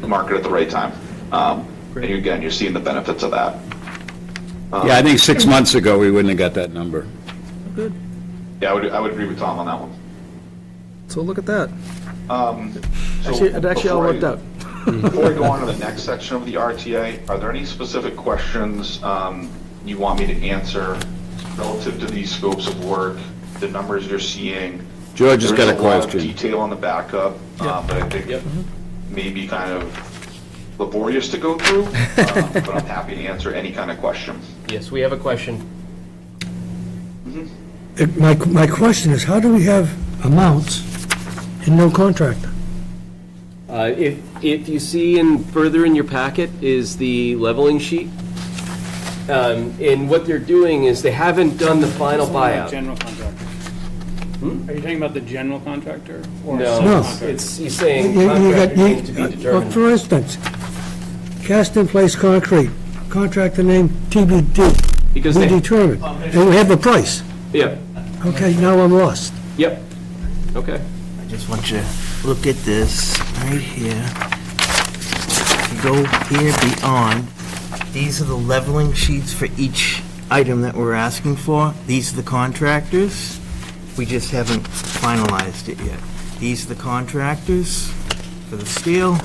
market at the right time. And again, you're seeing the benefits of that. Yeah, I think 6 months ago, we wouldn't have got that number. Good. Yeah, I would agree with Tom on that one. So look at that. So It actually all worked out. Before we go on to the next section of the RTA, are there any specific questions you want me to answer relative to these scopes of work, the numbers you're seeing? George has got a There's lot of question. detail on the backup, but I think maybe kind of laborious to go through, but I'm happy to answer any kind of question. Yes, we have a question. My question is, how do we have amounts and no contractor? If you see further in your packet is the leveling sheet. And what they're doing is they haven't done the final buyout. General contractor. Are you talking about the general contractor? Or No, subcontractor? he's saying You contractor needs to be well, determined. for instance, cast-in-place concrete, contractor name TBD, Because be they, determined, and we have a price. yeah, Okay, now I'm lost. yep, okay. I just want you to look at this right here. You go here beyond. These are the leveling sheets for each item that we're asking for. These are the contractors. We just haven't finalized it yet. These are the contractors for the steel.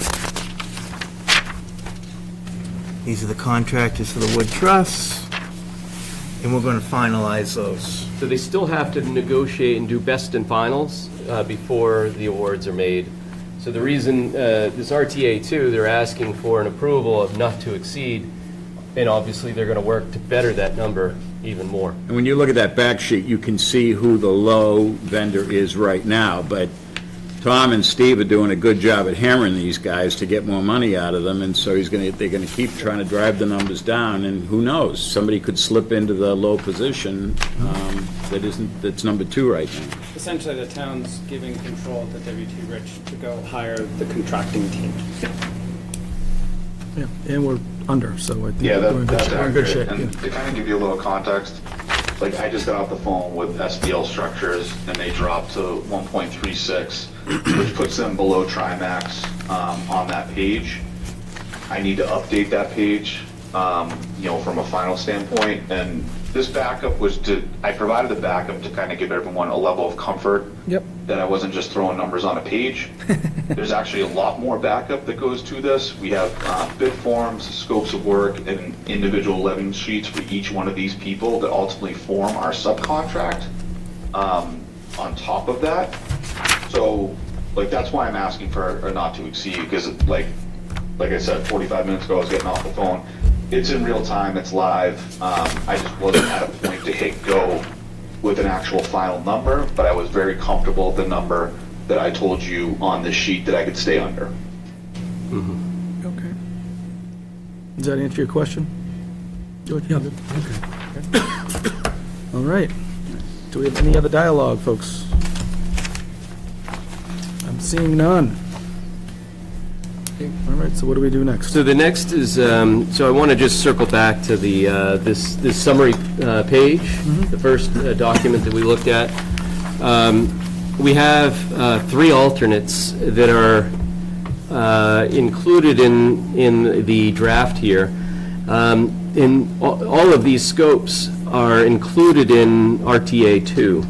These are the contractors for the wood truss. And we're going to finalize those. So they still have to negotiate and do best and finals before the awards are made. So the reason, this RTA 2, they're asking for an approval of not to exceed, and obviously they're going to work to better that number even more. And when you look at that back sheet, you can see who the low vendor is right now, but Tom and Steve are doing a good job at hammering these guys to get more money out of them, and so they're gonna keep trying to drive the numbers down, and who knows, somebody could slip into the low position that's number 2 right now. Essentially, the town's giving control to WT Rich to go hire the contracting team. Yeah, and we're under, so I think Yeah, we're in good that's shape. We're in good accurate. shape, And yeah. to kind of give you a little context, like I just got off the phone with SBL Structures and they dropped to 1.36, which puts them below Trimax on that page. I need to update that page, from a final standpoint. And this backup I provided the backup to kind of give everyone a level of comfort. Yep. That I wasn't just throwing numbers on a page. There's actually a lot more backup that goes to this. We have bid forms, scopes of work, and individual 11 sheets for each one of these people that ultimately form our subcontract on top of that. So, that's why I'm asking for a not to exceed, because like I said, 45 minutes ago, I was getting off the phone. It's in real time, it's live. I just wasn't at a point to hit go with an actual final number, but I was very comfortable with the number that I told you on this sheet that I could stay under. Okay. Does that answer your question? George? Yep. Okay. All right. Do we have any other dialogue, folks? I'm seeing none. All right, so what do we do next? So the next is, so I want to just circle back to the, this summary page, the first document that we looked at. We have 3 alternates that are included in the draft here. And all of these scopes are included in RTA 2.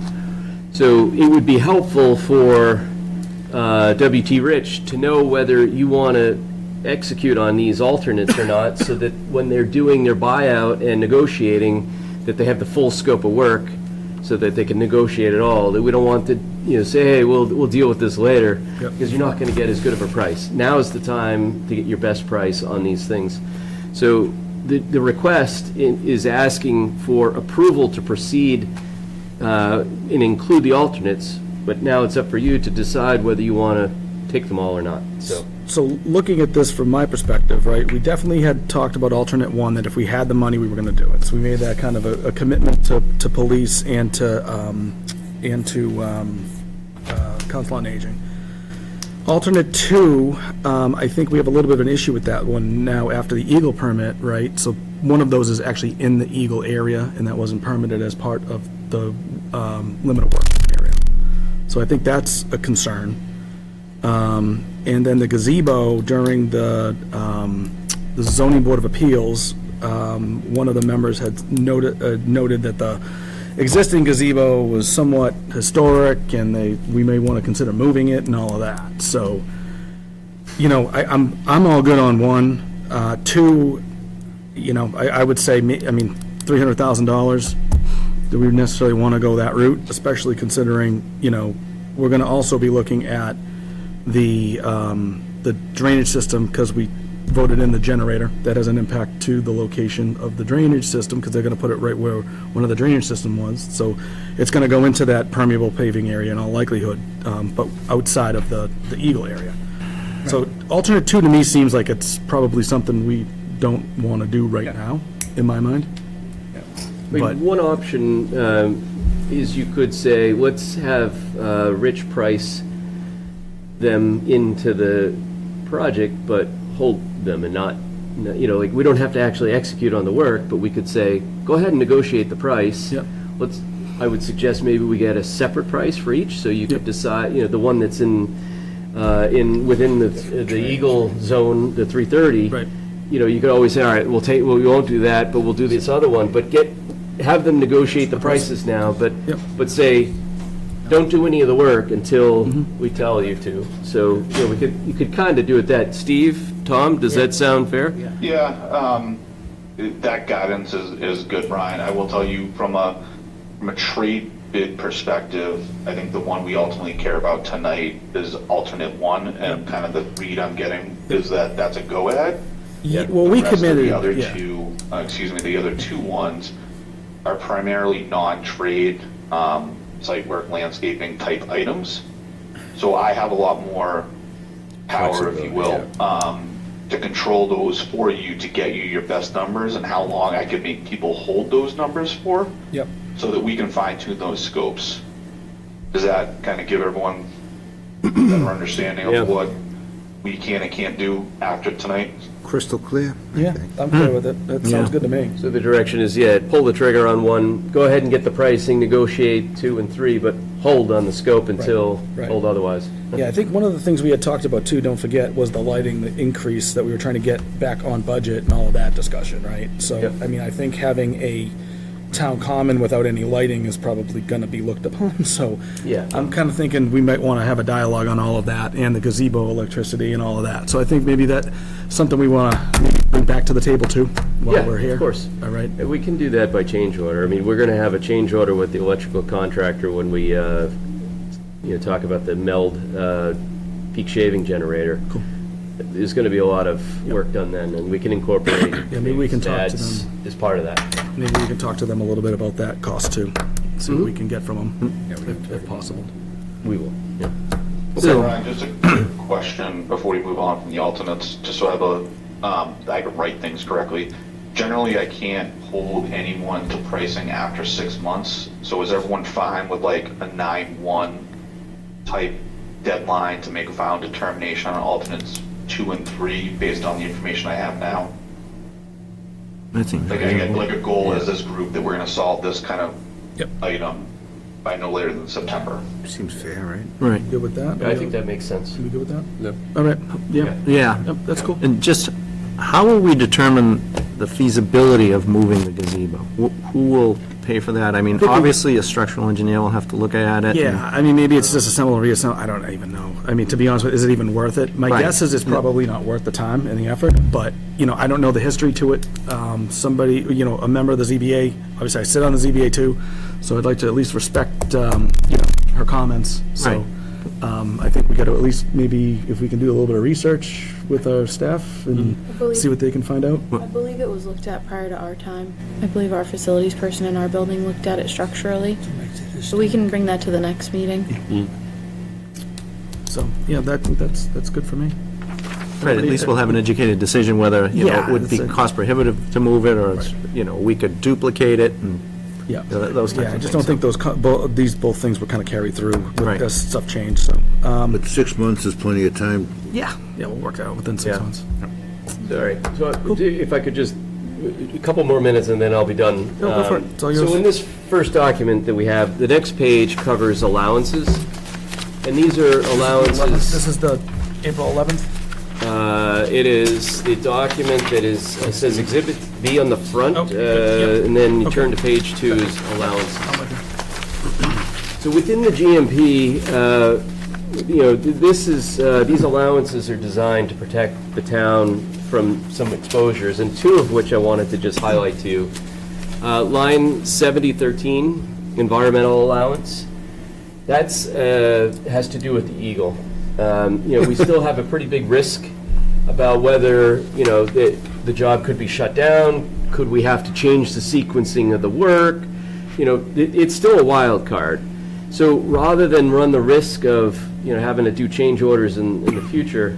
So it would be helpful for WT Rich to know whether you want to execute on these alternates or not, so that when they're doing their buyout and negotiating, that they have the full scope of work, so that they can negotiate it all. That we don't want to, say, hey, we'll deal with this later, because you're not going to get as good of a price. Now is the time to get your best price on these things. So the request is asking for approval to proceed and include the alternates. But now it's up for you to decide whether you want to take them all or not, so. So looking at this from my perspective, right, we definitely had talked about alternate 1, that if we had the money, we were going to do it. So we made that kind of a commitment to police and to Council on Aging. Alternate 2, I think we have a little bit of an issue with that one now after the Eagle permit, right? So one of those is actually in the Eagle area, and that wasn't permitted as part of the limit of work area. So I think that's a concern. And then the gazebo during the zoning board of appeals, one of the members had noted that the existing gazebo was somewhat historic, and we may want to consider moving it and all of that. So, I'm all good on 1. 2, I would say, $300,000. Do we necessarily want to go that route, especially considering, we're going to also be looking at the drainage system, because we voted in the generator. That has an impact to the location of the drainage system, because they're going to put it right where one of the drainage system was. So it's going to go into that permeable paving area in all likelihood, but outside of the Eagle area. Right. So alternate 2 to me seems like it's probably something we don't want to do right now, in my mind. But one option is you could say, let's have Rich price them into the project, but hold them and not, we don't have to actually execute on the work, but we could say, go ahead and negotiate the price. Yep. I would suggest maybe we get a separate price for each, so you could decide, the one that's within the Eagle zone, the 330. Right. You could always say, all right, we won't do that, but we'll do this other one, but have them negotiate the prices now, but say, don't do any of the work until we tell you to. So, you could kind of do it that. Steve, Tom, does that sound fair? Yeah, that guidance is good, Brian. I will tell you from a trade bid perspective, I think the one we ultimately care about tonight is alternate one, and kind of the read I'm getting is that that's a go-ahead. Well, we The rest of committed, the other yeah. two, the other two ones are primarily non-trade, site work, landscaping type items. So I have a lot more power, if you will, to control those for you, to get you your best numbers and how long I can make people hold those numbers for. Yep. So that we can fine tune those scopes. Does that kind of give everyone a better understanding Yeah. of what we can and can't do after tonight? Crystal clear? Yeah, I'm clear with it. That sounds good to me. So the direction is, yeah, pull the trigger on one, go ahead and get the pricing, negotiate 2 and 3, but hold on the scope until right. told otherwise. Yeah, I think one of the things we had talked about too, don't forget, was the lighting, the increase that we were trying to get back on budget and all of that discussion, right? So, Yep. I mean, I think having a town common without any lighting is probably gonna be looked upon, so. Yeah. I'm kind of thinking we might want to have a dialogue on all of that, and the gazebo electricity and all of that. So I think maybe that's something we want to bring back to the table too, while Yeah, we're here. of course. All right? We can do that by change order. I mean, we're gonna have a change order with the electrical contractor when we, talk about the MELD, peak shaving generator. Cool. There's gonna be a lot of work done then, and we can incorporate. Yeah, maybe we can talk to ads them. as part of that. Maybe we can talk to them a little bit about that cost too, see what we can get from them, if possible. We will, yeah. So, Ryan, just a quick question before we move on from the alternates, just so I have I can write things correctly. Generally, I can't hold anyone to pricing after 6 months, so is everyone fine with like a 9/1 type deadline to make a final determination on alternates 2 and 3 based on the information I have now? That seems Like I get reasonable. like a goal as this group that we're gonna solve this kind of Yep. item by no later than September. Seems fair, right? Right, Good with that? I think that makes sense. Are we good with that? Yep. All right, yeah, yeah. yep, that's cool. And just, how will we determine the feasibility of moving the gazebo? Who will pay for that? I mean, think we- obviously, a structural engineer will have to look at it. and- Yeah, I mean, maybe it's just assemble and reassemble, I don't even know. I mean, to be honest with you, is it even worth it? My Right. guess is it's probably not worth the time and the effort, but, I don't know the history to it. Somebody, a member of the ZBA, obviously I sit on the ZBA too, so I'd like to at least respect, her comments. So, I think we got to at least maybe, if we can do a little bit of research with our staff and I believe- see what they can find out. I believe it was looked at prior to our time. I believe our facilities person in our building looked at it structurally. So we can bring that to the next meeting. So, yeah, that's good for me. Right, at least we'll have an educated decision whether, Yeah, it would be that's it. cost prohibitive to move it, or, it's, we could duplicate it, and Yeah. those types Yeah, of I things. just don't think these both things were kind of carried through Right. as stuff changed, so. But 6 months is plenty of time. Yeah, we'll work it out within 6 Yeah. months. All right, so if I could just, a couple more minutes and then I'll be done. No, go for it. It's all yours. So in this first document that we have, the next page covers allowances, and these are This allowances. is the April 11th? It is the document that is, it says Exhibit B on the front, Oh, yep. and then you Okay. turn to page 2 is allowances. I'm with you. So within the GMP, this is, these allowances are designed to protect the town from some exposures, and 2 of which I wanted to just highlight to you. Line 7013, environmental allowance, that's, has to do with the Eagle. We still have a pretty big risk about whether, the job could be shut down, could we have to change the sequencing of the work? It's still a wild card. So rather than run the risk of, having to do change orders in the future,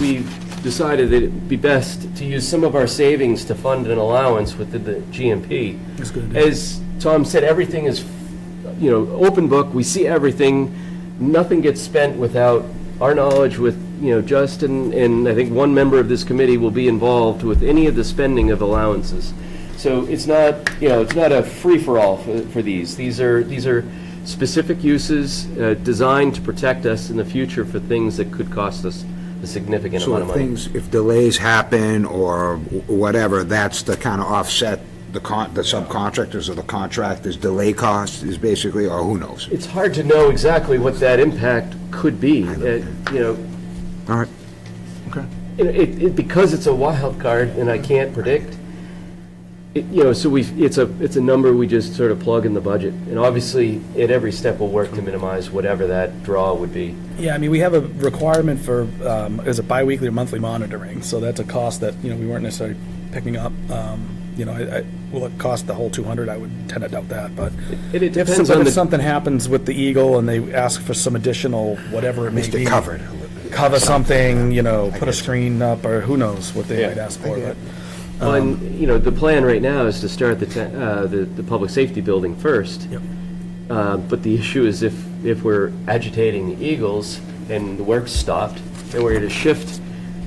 we've decided that it'd be best to use some of our savings to fund an allowance within the GMP. That's good. As Tom said, everything is, open book, we see everything, nothing gets spent without our knowledge with, Justin, and I think one member of this committee will be involved with any of the spending of allowances. So it's not, it's not a free-for-all for these. These are specific uses designed to protect us in the future for things that could cost us a significant So amount of money. if delays happen or whatever, that's to kind of offset the subcontractors or the contractors' delay costs is basically, or who knows? It's hard to know exactly what that impact could be, All right. Okay. because it's a wild card and I can't predict, So it's a number we just sort of plug in the budget. And obviously, at every step, we'll work to minimize whatever that draw would be. Yeah, I mean, we have a requirement for, is it biweekly or monthly monitoring? So that's a cost that, we weren't necessarily picking up. Will it cost the whole 200? I would tend to doubt that, but It if depends on something happens with the Eagle and they ask for some additional, whatever it may Missed it be. covered. Cover something, put a screen up, or who knows what they Yeah. might ask for, but. Well, and, the plan right now is to start the public safety building first. Yep. But the issue is if we're agitating the Eagles and the work's stopped, then we're going to shift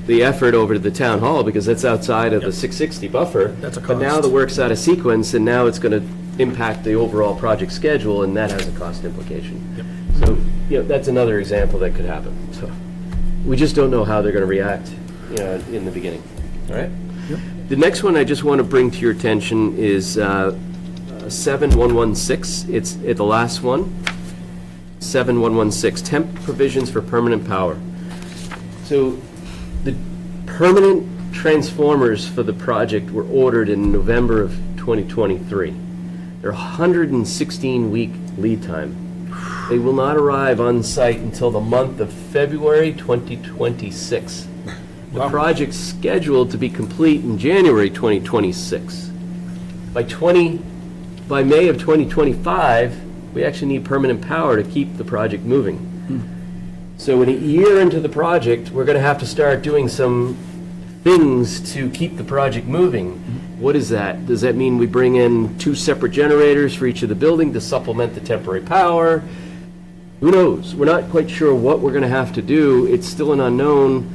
the effort over to the town hall because that's outside of the 660 buffer. That's a But now cost. the work's out of sequence, and now it's going to impact the overall project schedule, and that has a cost implication. So, that's another example that could happen. So, we just don't know how they're going to react, in the beginning. All right? The next one I just want to bring to your attention is 7116. It's the last one. 7116, temp provisions for permanent power. So the permanent transformers for the project were ordered in November of 2023. They're 116-week lead time. They will not arrive on site until the month of February 2026. The project's scheduled to be complete in January 2026. By May of 2025, we actually need permanent power to keep the project moving. So in a year into the project, we're going to have to start doing some things to keep the project moving. What is that? Does that mean we bring in 2 separate generators for each of the building to supplement the temporary power? Who knows? We're not quite sure what we're going to have to do. It's still an unknown.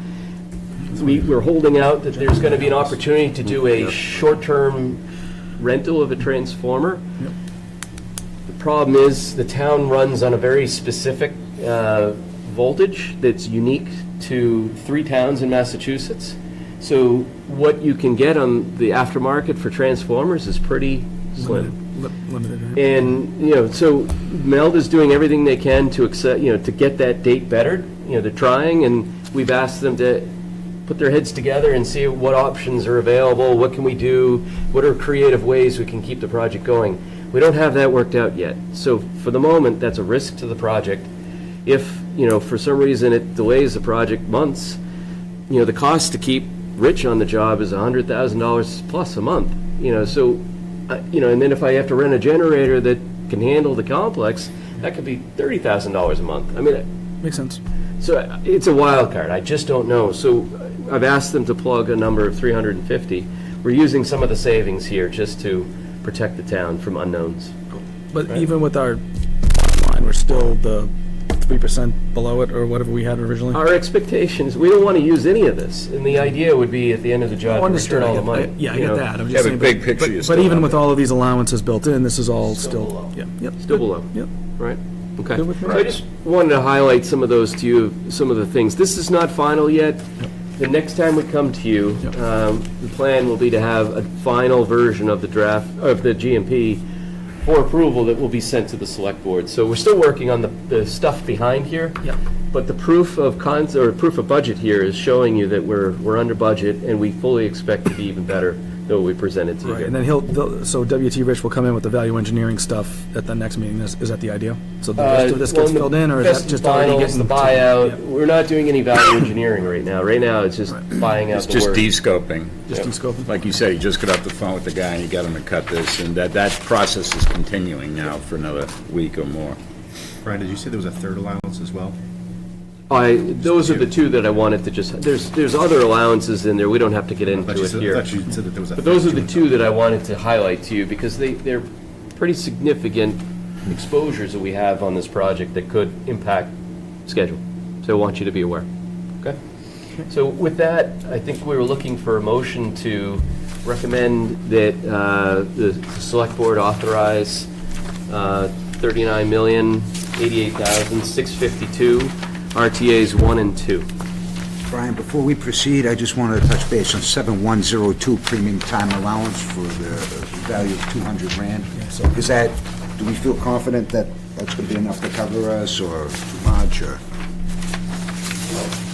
We're holding out that there's going to be an opportunity to do a short-term rental of a transformer. The problem is the town runs on a very specific voltage that's unique to 3 towns in Massachusetts. So what you can get on the aftermarket for transformers is pretty slim. Limited, right? And, so Meld is doing everything they can to accept, to get that date bettered. They're trying, and we've asked them to put their heads together and see what options are available, what can we do, what are creative ways we can keep the project going. We don't have that worked out yet. So for the moment, that's a risk to the project. If, for some reason it delays the project months, the cost to keep Rich on the job is $100,000 plus a month, so, and then if I have to rent a generator that can handle the complex, that could be $30,000 a month. I mean, Makes sense. so it's a wild card. I just don't know. So I've asked them to plug a number of 350. We're using some of the savings here just to protect the town from unknowns. But even with our line, we're still the 3% below it, or whatever we had originally? Our expectations, we don't want to use any of this, and the idea would be at the end of the job to return all the money. Yeah, I you get know. that. I'm just Yeah, saying, but big picture, you but still even have with it. all of these allowances built in, this is all Still still, below. yeah, yep. Still good. below. Yep. Right, okay. Good with me. So I just wanted to highlight some of those to you, some of the things. This is not final yet. The next time we come to you, Yep. the plan will be to have a final version of the draft, of the GMP for approval that will be sent to the select board. So we're still working on the stuff behind here. Yep. But the proof of proof of budget here is showing you that we're under budget, and we fully expect to be even better than what we presented to you. Right, and then so WT Rich will come in with the value engineering stuff at the next meeting. Is that the idea? So the rest of this gets filled in, or is that just already getting? The buyout, we're not doing any value engineering right now. Right now, it's just buying out It's the just work. de-scoping. Just de-scoping? Like you said, you just got off the phone with the guy and you got him to cut this, and that process is continuing now for another week or more. Brian, did you say there was a third allowance as well? Those are the two that I wanted to just, there's other allowances in there, we don't have to get I into thought you it said here. that there was a But those are third the two that I wanted to highlight to you, because they're pretty significant exposures that we have on this project that could impact schedule. So I want you to be aware, okay? So with that, I think we were looking for a motion to recommend that the select board authorize $39,088,652 RTAs 1 and 2. Brian, before we proceed, I just wanted to touch base on 7102 premium time allowance for the value of 200 Rand. So is that, do we feel confident that that's going to be enough to cover us, or too much, or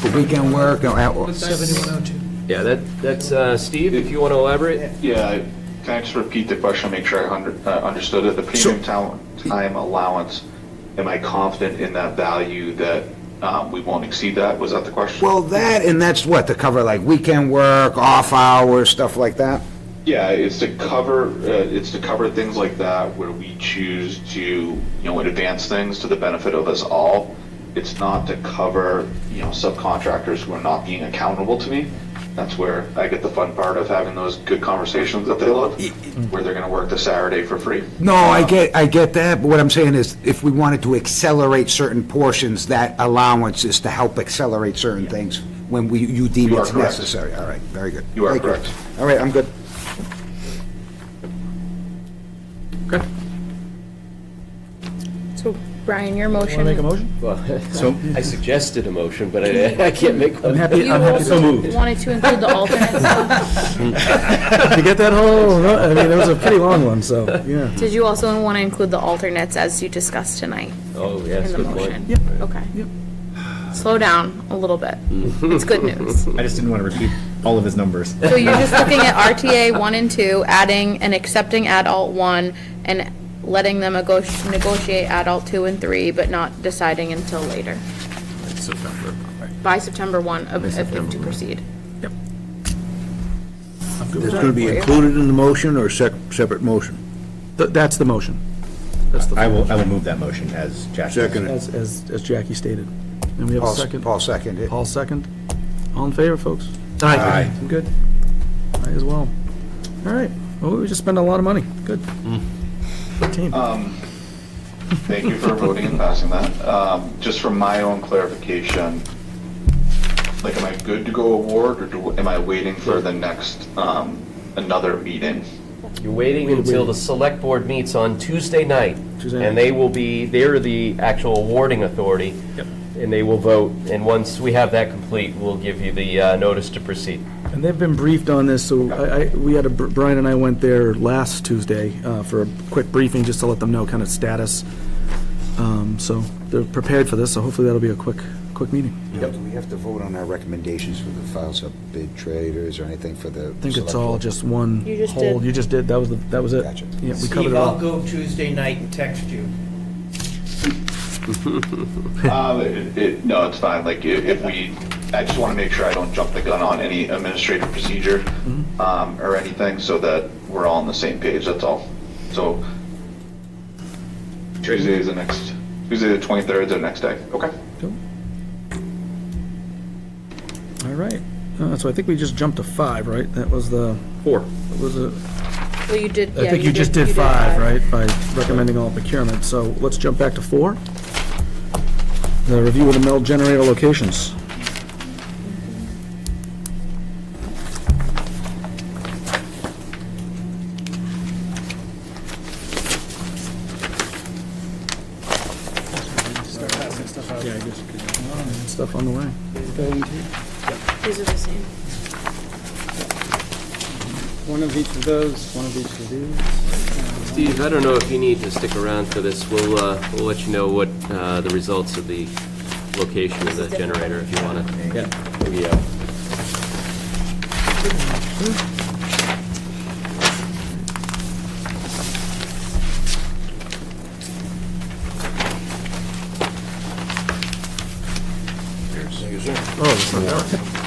for weekend work? Or 7102. Yeah, that's, Steve, if you want to elaborate? Yeah, can I just repeat the question, make sure I understood it? The premium time allowance, am I confident in that value that we won't exceed that? Was that the question? Well, that, and that's what, to cover like weekend work, off hours, stuff like that? Yeah, it's to cover things like that where we choose to, advance things to the benefit of us all. It's not to cover, subcontractors who are not being accountable to me. That's where I get the fun part of having those good conversations that they love, where they're gonna work the Saturday for free. No, I get that, but what I'm saying is, if we wanted to accelerate certain portions, that allowance is to help accelerate certain things when you deem You are it's correct. necessary. All right, very good. You are Thank correct. All right, I'm good. Okay. So, Brian, your motion. Want to make a motion? Well, So- I suggested a motion, but I can't make one. You also So moved. wanted to include the alternates. You get that whole, I mean, it was a pretty long one, so, yeah. Did you also want to include the alternates as you discussed tonight Oh, yes, in the good motion? point. Yep. Okay. Yep. Slow down a little bit. It's good news. I just didn't want to repeat all of his numbers. So you're just looking at RTA 1 and 2, adding and accepting adult 1, and letting them negotiate adult 2 and 3, but not deciding until later. September. By September 1 if to proceed. It's going to be included in the motion or separate motion? That's the motion. That's the, I will move that motion as Jack. Second. as Jackie stated. And we have a second. Paul seconded. Paul second. All in favor, folks? Aye. I'm good. I as well. All right. Well, we just spent a lot of money. Good. 15. Thank you for voting and passing that. Just for my own clarification, like, am I good to go award, or am I waiting for the next, another meeting? You're waiting until the select board meets on Tuesday night. Tuesday night. And they're the actual awarding authority. Yep. And they will vote, and once we have that complete, we'll give you the notice to proceed. And they've been briefed on this, so Brian and I went there last Tuesday for a quick briefing, just to let them know kind of status. So they're prepared for this, so hopefully that'll be a quick meeting. Do we have to vote on our recommendations for the files of bid traders or anything for the? I think it's all just one You just hold. did. You just did, that was it. Gotcha. Yeah, we covered Steve, it I'll all. go Tuesday night and text you. No, it's fine, like, I just want to make sure I don't jump the gun on any administrative procedure, or anything, so that we're all on the same page, that's all. So, Tuesday the 23rd is the next day, okay? Cool. All right. So I think we just jumped to 5, right? That was the, 4. what was it? Well, you did, I think you just did 5, right, by recommending all procurement. So let's jump back to 4. The review of the mill generator locations. Stuff on the way. These are the same. One of each of those, one of each of these. Steve, I don't know if you need to stick around for this. We'll let you know what the results of the location of the generator, if you want to. Yeah. Maybe, Oh, it's not that.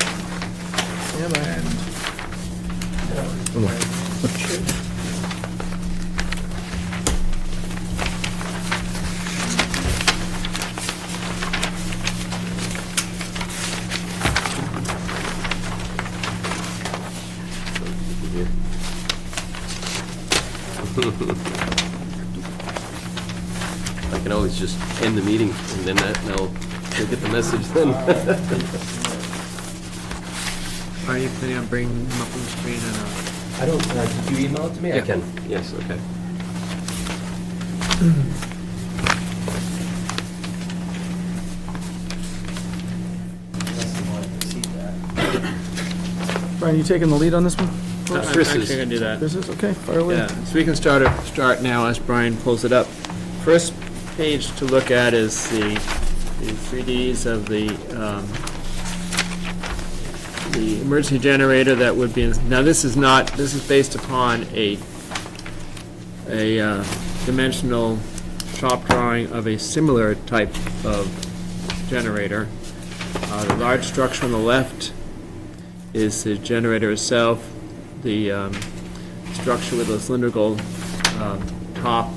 I can always just end the meeting, and then they'll get the message then. Are you planning on bringing them up on the screen or not? I don't, did you email it to me? I can, yes, okay. Brian, you taking the lead on this one? I'm Chris actually is- going to do that. This is, okay, fire away. Yeah, so we can start now as Brian pulls it up. First page to look at is the 3Ds of the the emergency generator that would be, now this is based upon a dimensional shop drawing of a similar type of generator. The large structure on the left is the generator itself. The structure with those cylindrical top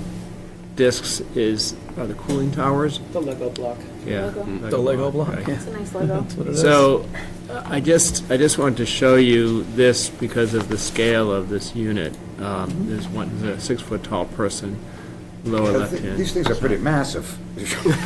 discs are the cooling towers. The Lego block. Yeah. The Lego block, right. yeah. It's a nice logo. That's what it is. So, I just wanted to show you this because of the scale of this unit. There's a 6-foot tall person, lower left hand. These things are pretty massive.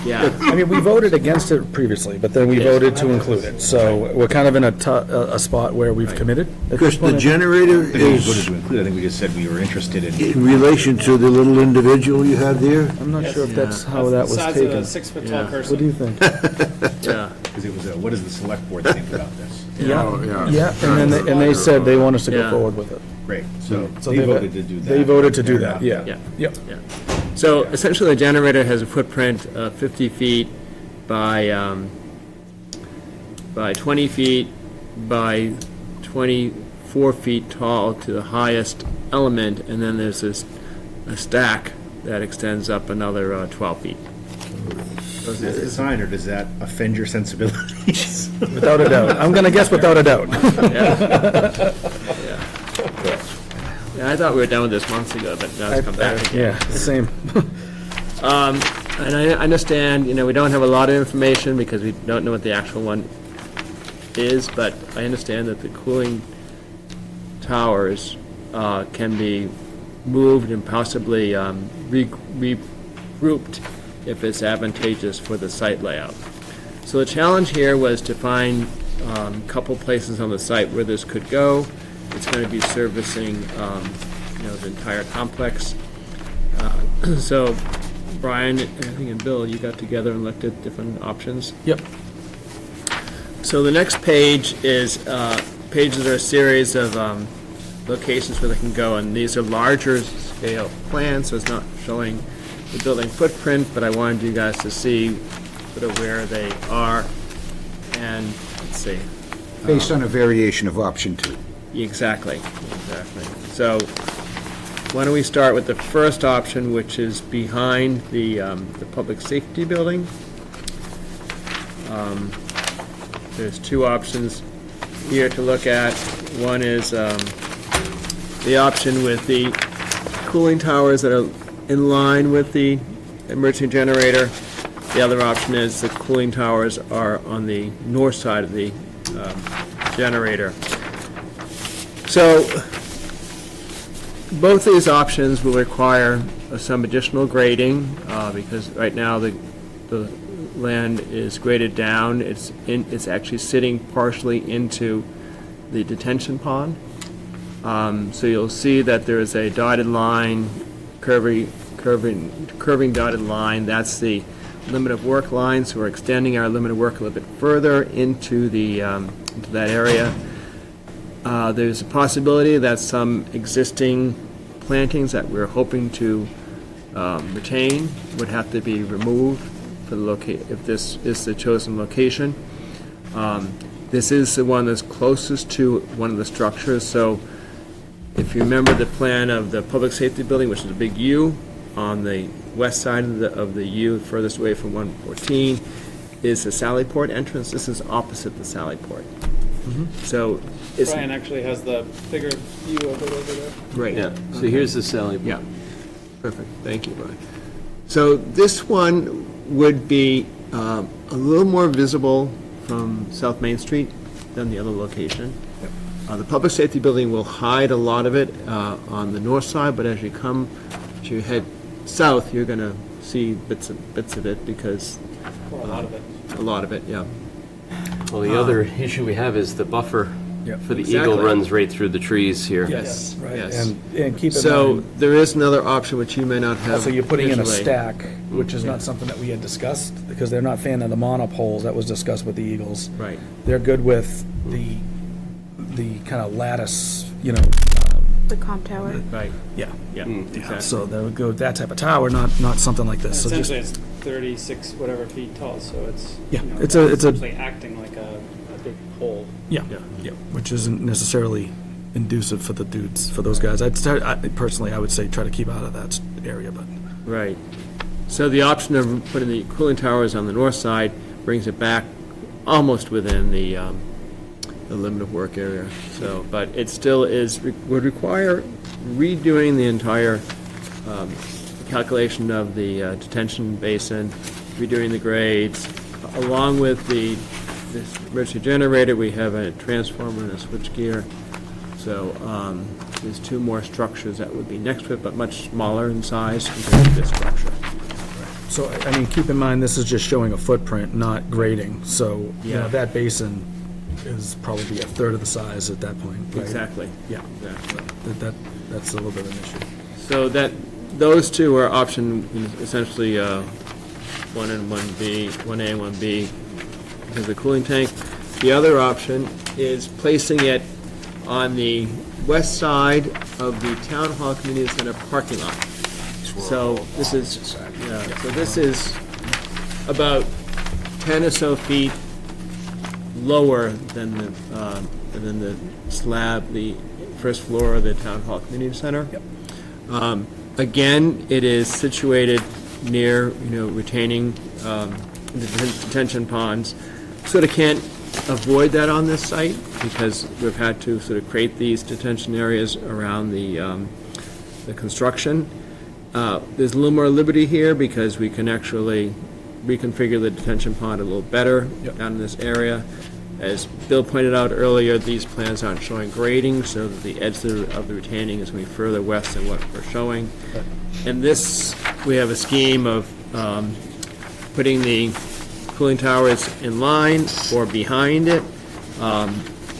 Yeah. I mean, we voted against it previously, but then we voted to include it. So we're kind of in a spot where we've committed. Chris, the generator I think we voted is to include, I think we just said we were interested in. in relation to the little individual you have there? I'm not sure if that's Yeah. how that was Size of a taken. 6-foot Yeah. tall What person. do you think? Yeah. Because it was, what does the select board think about this? Yeah, and then they said they want us to go Yeah. forward with it. Great, so So they they voted to do that. They voted to do Fair that, enough. yeah. Yeah. Yep. Yeah. So essentially, the generator has a footprint of 50 feet by 20 feet by 24 feet tall to the highest element, and then there's a stack that extends up another 12 feet. Is that design, or does that offend your sensibilities? Without a doubt. I'm going to guess without a doubt. Yeah, I thought we were done with this months ago, but now it's come back again. Yeah, same. And I understand, we don't have a lot of information because we don't know what the actual one is, but I understand that the cooling towers can be moved and possibly regrouped if it's advantageous for the site layout. So the challenge here was to find a couple places on the site where this could go. It's going to be servicing, the entire complex. So Brian, I think, and Bill, you got together and looked at different options. Yep. So the next page is, pages are a series of locations where they can go, and these are larger scale plans, so it's not showing the building footprint, but I wanted you guys to see sort of where they are, and, let's see. Based on a variation of option 2. Exactly. So, why don't we start with the first option, which is behind the public safety building. There's two options here to look at. One is the option with the cooling towers that are in line with the emergency generator. The other option is the cooling towers are on the north side of the generator. So, both these options will require some additional grading, because right now the land is graded down. It's actually sitting partially into the detention pond. So you'll see that there is a dotted line, curving dotted line. That's the limit of work line. So we're extending our limit of work a little bit further into that area. There's a possibility that some existing plantings that we're hoping to retain would have to be removed for the if this is the chosen location. This is the one that's closest to one of the structures, so if you remember the plan of the public safety building, which is a big U on the west side of the U, furthest away from 114, is the Sallyport entrance. This is opposite the Sallyport. So it's Brian actually has the bigger view of it over there. great. Yeah, so here's the Sally. Yeah, perfect, thank you, Brian. So this one would be a little more visible from South Main Street than the other location. The public safety building will hide a lot of it on the north side, but as you head south, you're going to see bits of it because... Well, a lot of it. A lot of it, yeah. Well, the other issue we have is the buffer for the Exactly. eagle runs right through the trees here. Yes, Right, yes. and keep in So mind, there is another option which you may not have. also you're putting in a visually. stack, which is not something that we had discussed, because they're not fan of the monopoles that was discussed with the Eagles. Right. They're good with the kind of lattice, The comp tower. Right, yeah. yeah, exactly. So they would go with that type of tower, not something like this. So just, Essentially, it's 36 whatever feet tall, so it's Yeah, you know, it's a- essentially acting like a big hole. Yeah, yeah, which isn't necessarily inducive for the dudes, for those guys. Personally, I would say try to keep out of that area, but. Right. So the option of putting the cooling towers on the north side brings it back almost within the limit of work area. So, but it still would require redoing the entire calculation of the detention basin, redoing the grades, along with this emergency generator. We have a transformer and a switchgear. So there's two more structures that would be next to it, but much smaller in size compared to this structure. So, I mean, keep in mind, this is just showing a footprint, not grading. So, you know, that basin is probably a third of the size at that point, right? Exactly. Yeah. Exactly. That's a little bit of an issue. So those two are option, essentially, 1 and 1B, 1A and 1B, because the cooling tank. The other option is placing it on the west side of the Town Hall Community Center parking lot. So this is about 10 or so feet lower than the slab, the first floor of the Town Hall Community Center. Again, it is situated near, retaining detention ponds. Sort of can't avoid that on this site because we've had to sort of create these detention areas around the construction. There's a little more liberty here because we can actually reconfigure the detention pond a little better down in this area. As Bill pointed out earlier, these plans aren't showing grading, so that the edge of the retaining is going to be further west than what we're showing. And this, we have a scheme of putting the cooling towers in line or behind it,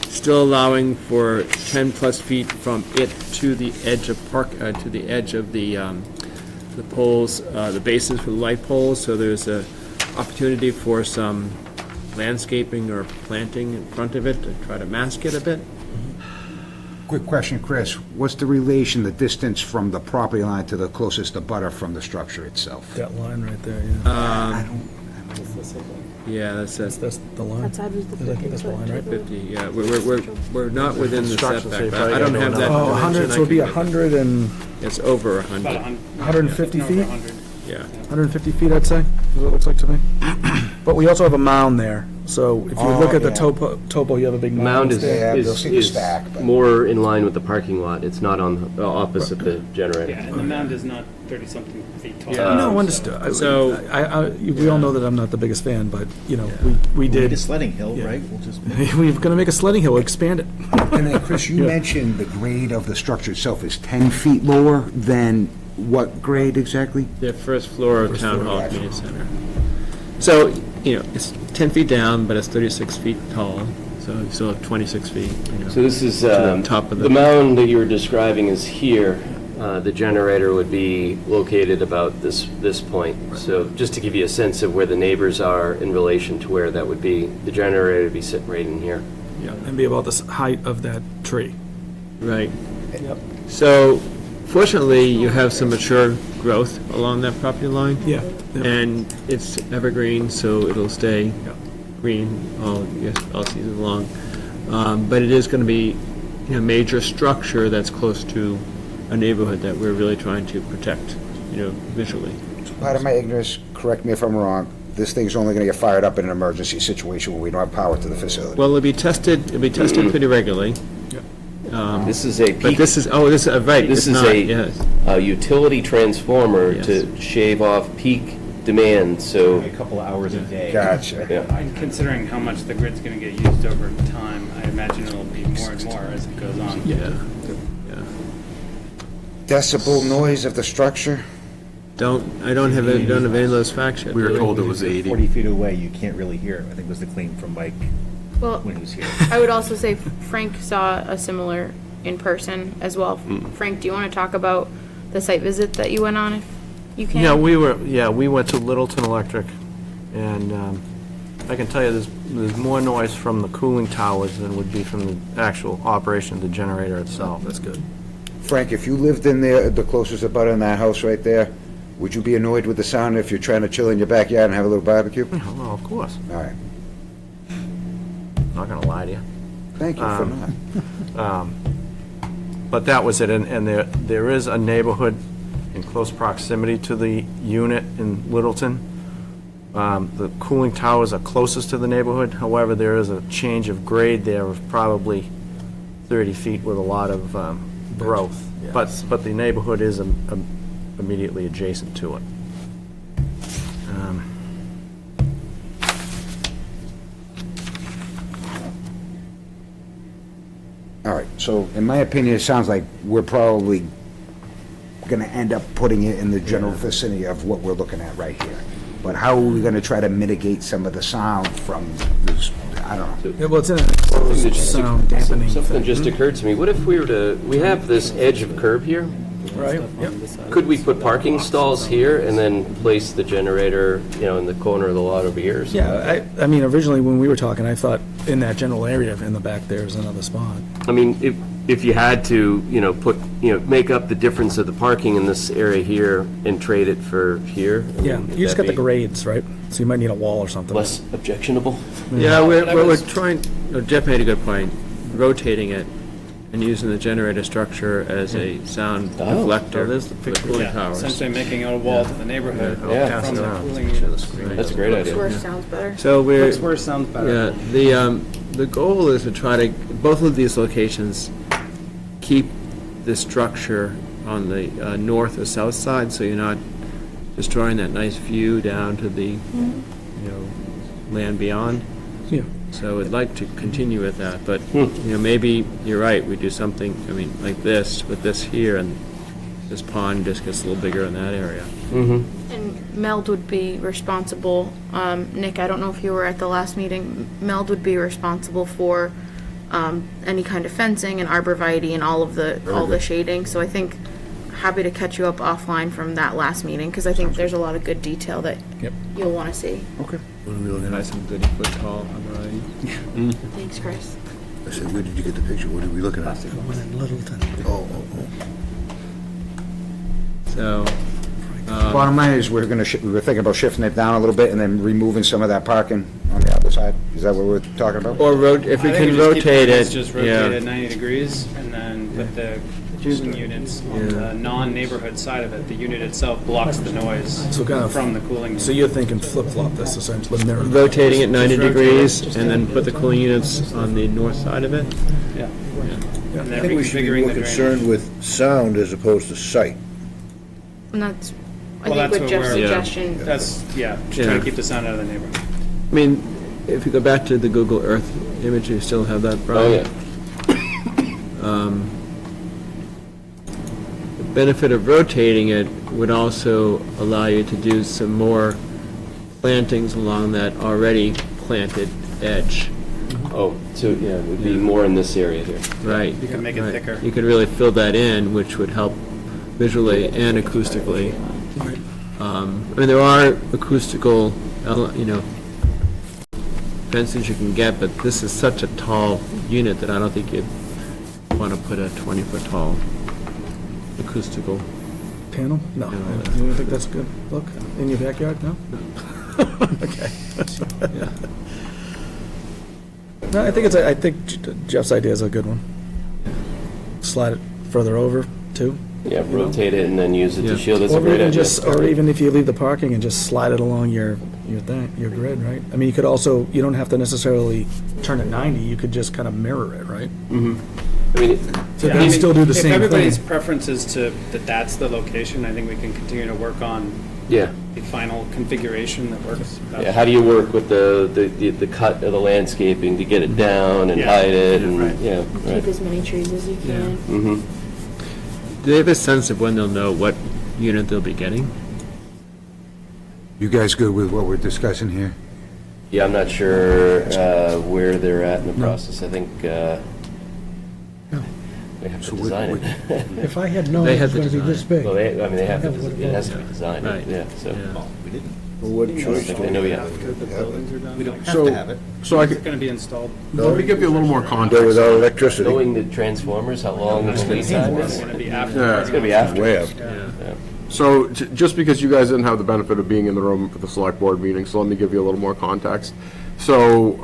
still allowing for 10-plus feet from it to the edge of to the edge of the poles, the bases for the light poles. So there's a opportunity for some landscaping or planting in front of it to try to mask it a bit. Quick question, Chris. What's the relation, the distance from the property line to the closest abutter from the structure itself? That line right there, yeah. Yeah, that's the line. That side was the 50. That's the line, right? 50, yeah. We're not within the Construction setback. safe, right? I don't have that. Oh, 100, dimension. so it'd be 100 and, It's over About 100, 150 feet? 100. yeah. 150 feet, I'd say, is what it looks like to me. But we also have a mound there, so if you look at the topo, you have a big The mound. mound is, Yeah, they'll is see the is stack, but- more in line with the parking lot. It's not on the opposite the generator. Yeah, and the mound is not 30-something feet tall. No, understood. So- We all know that I'm not the biggest fan, but, we Need a did, sledding hill, Yeah. right? We'll just. we're gonna make a sledding hill, expand it. And then, Chris, you mentioned the grade of the structure itself is 10 feet lower than what grade exactly? The first floor of Town floor, Hall actually. Community Center. So, it's 10 feet down, but it's 36 feet tall, so you still have 26 feet. So this is, the top of the the- mound that you were describing is here. The generator would be located about this point. So just to give you a sense of where the neighbors are in relation to where that would be, the generator would be sitting right in here. Yeah, and be about the height of that tree. Right. So fortunately, you have some mature growth along that property line. Yeah. And it's evergreen, so it'll stay green all season long. But it is going to be a major structure that's close to a neighborhood that we're really trying to protect, visually. Part of my ignorance, correct me if I'm wrong, this thing's only going to get fired up in an emergency situation where we don't have power to the facility. Well, it'll be tested pretty regularly. This is a But peak, this is, right. this it's is not, yes. a utility transformer Yes. to shave off peak demand, so. A couple of hours a day. Gotcha. Yeah. And considering how much the grid's going to get used over time, I imagine it'll be more and more as it goes on. Yeah. Decibel noise of the structure? I don't have any of those facts yet. We were do told it was 80. 40 feet away, you can't really hear it, I think was the claim from Mike Well, when he was here. I would also say Frank saw a similar in person as well. Frank, do you want to talk about the site visit that you went on, if you can? Yeah, we went to Littleton Electric, and I can tell you there's more noise from the cooling towers than would be from the actual operation of the generator itself. That's good. Frank, if you lived in there, the closest abutter in that house right there, would you be annoyed with the sound if you're trying to chill in your backyard and have a little barbecue? Yeah, well, of course. All right. not gonna lie to you. Thank you for not. But that was it, and there is a neighborhood in close proximity to the unit in Littleton. The cooling towers are closest to the neighborhood, however, there is a change of grade there of probably 30 feet with a lot of growth. But the neighborhood is immediately adjacent to it. All right, so in my opinion, it sounds like we're probably gonna end up putting it in the general vicinity of what we're looking at right here. But how are we gonna try to mitigate some of the sound from this, I don't know. Yeah, well, it's in an enclosed sound dampening Something thing. just occurred to me. What if we were to, we have this edge of curb here. Right, yep. Could we put parking stalls here and then place the generator, in the corner of the lot over here? or something? Yeah, I mean, originally, when we were talking, I thought in that general area in the back there is another spot. I mean, if you had to, make up the difference of the parking in this area here and trade it for here. I Yeah, mean, you just would got the that be grades, right? So you might need a wall or something. less objectionable. Yeah, we're trying, Jeff made a good point, rotating it and using the generator structure as a sound deflector. there's the for picture. cooling Yeah, towers. essentially making out a wall to the neighborhood Yeah. from the Pass it cooling units. That's a great Looks idea. worse, sounds better. So we're, Looks worse, sounds better. yeah, the goal is to try to, both of these locations, keep the structure on the north or south side, so you're not destroying that nice view down to the, land beyond. Yeah. So I'd like to continue with that, but, maybe you're right, we do something, like this, with this here, and this pond just gets a little bigger in that area. And Meld would be responsible, Nick, I don't know if you were at the last meeting, Meld would be responsible for any kind of fencing and arborvitae and all the shading, so I think, happy to catch you up offline from that last meeting, because I think there's a lot of good detail that Yep. you'll want to see. Nice and 30-foot tall, variety. Thanks, Chris. I said, where did you get the picture? What are we looking at? One in Littleton. Oh. So, Bottom line is, we're thinking about shifting it down a little bit and then removing some of that parking on the other side. Is that what we're talking about? or if we I think can just keep rotate it, Just rotate yeah. it 90 degrees and then put the cooling units on the non-neighborhood side of it. The unit itself blocks the noise So kind of- from the cooling unit. So you're thinking flip-flop this, essentially, mirror. Rotating it 90 Just rotate degrees, it. and then put the cooling units on the north side of it? Yeah. And I then think we should be reconfiguring more the concerned drainage. with sound as opposed to sight. And that's, I Well, think that's with what Jeff's we're- suggestion, That's, just Yeah. trying to keep the sound out of the neighborhood. I mean, if you go back to the Google Earth image, you still have that, Oh, Brian? yeah. The benefit of rotating it would also allow you to do some more plantings along that already planted edge. Oh, so, yeah, it would be more in this area here. Right. You can make it right. thicker. You could really fill that in, which would help visually and acoustically. I mean, there are acoustical, fences you can get, but this is such a tall unit that I don't think you'd want to put a 20-foot tall acoustical. Panel? No. No, You don't think that's a good look in your backyard? No? Okay. Yeah. No, I think Jeff's idea is a good one. Slide it further over, too. Yeah, rotate it and then use it Yeah. to shield. That's a Or great even idea. just, or even if you leave the parking and just slide it along your grid, right? I mean, you could also, you don't have to necessarily turn it 90, you could just kind of mirror it, right? I mean, So Yeah, you I mean, still do the same If everybody's thing. preference is that's the location, I think we can continue to work on yeah. the final configuration that works best. Yeah, how do you work with the cut of the landscaping to get it down and Yeah. hide it and, Right. yeah, keep right. as many trees as you can. Mm-hmm. Do they have a sense of when they'll know what unit they'll be getting? You guys good with what we're discussing here? Yeah, I'm not sure where they're at in the process. I think they have to design it. If I had known They it had was to gonna be this big. Well, they have to, Yeah, it has to be designed, Right. yeah, so. Yeah. We didn't. Well, what choice do I know we you have? After the buildings are done. We don't have So- to have it. So I It's could, going to be installed. let me give you a little more Go context. without electricity. Knowing the transformers, how long the lead time It's is? going to be after. Yeah. It's gonna be after. Way up. Yeah. So, just because you guys didn't have the benefit of being in the room for the select board meeting, so let me give you a little more context. So,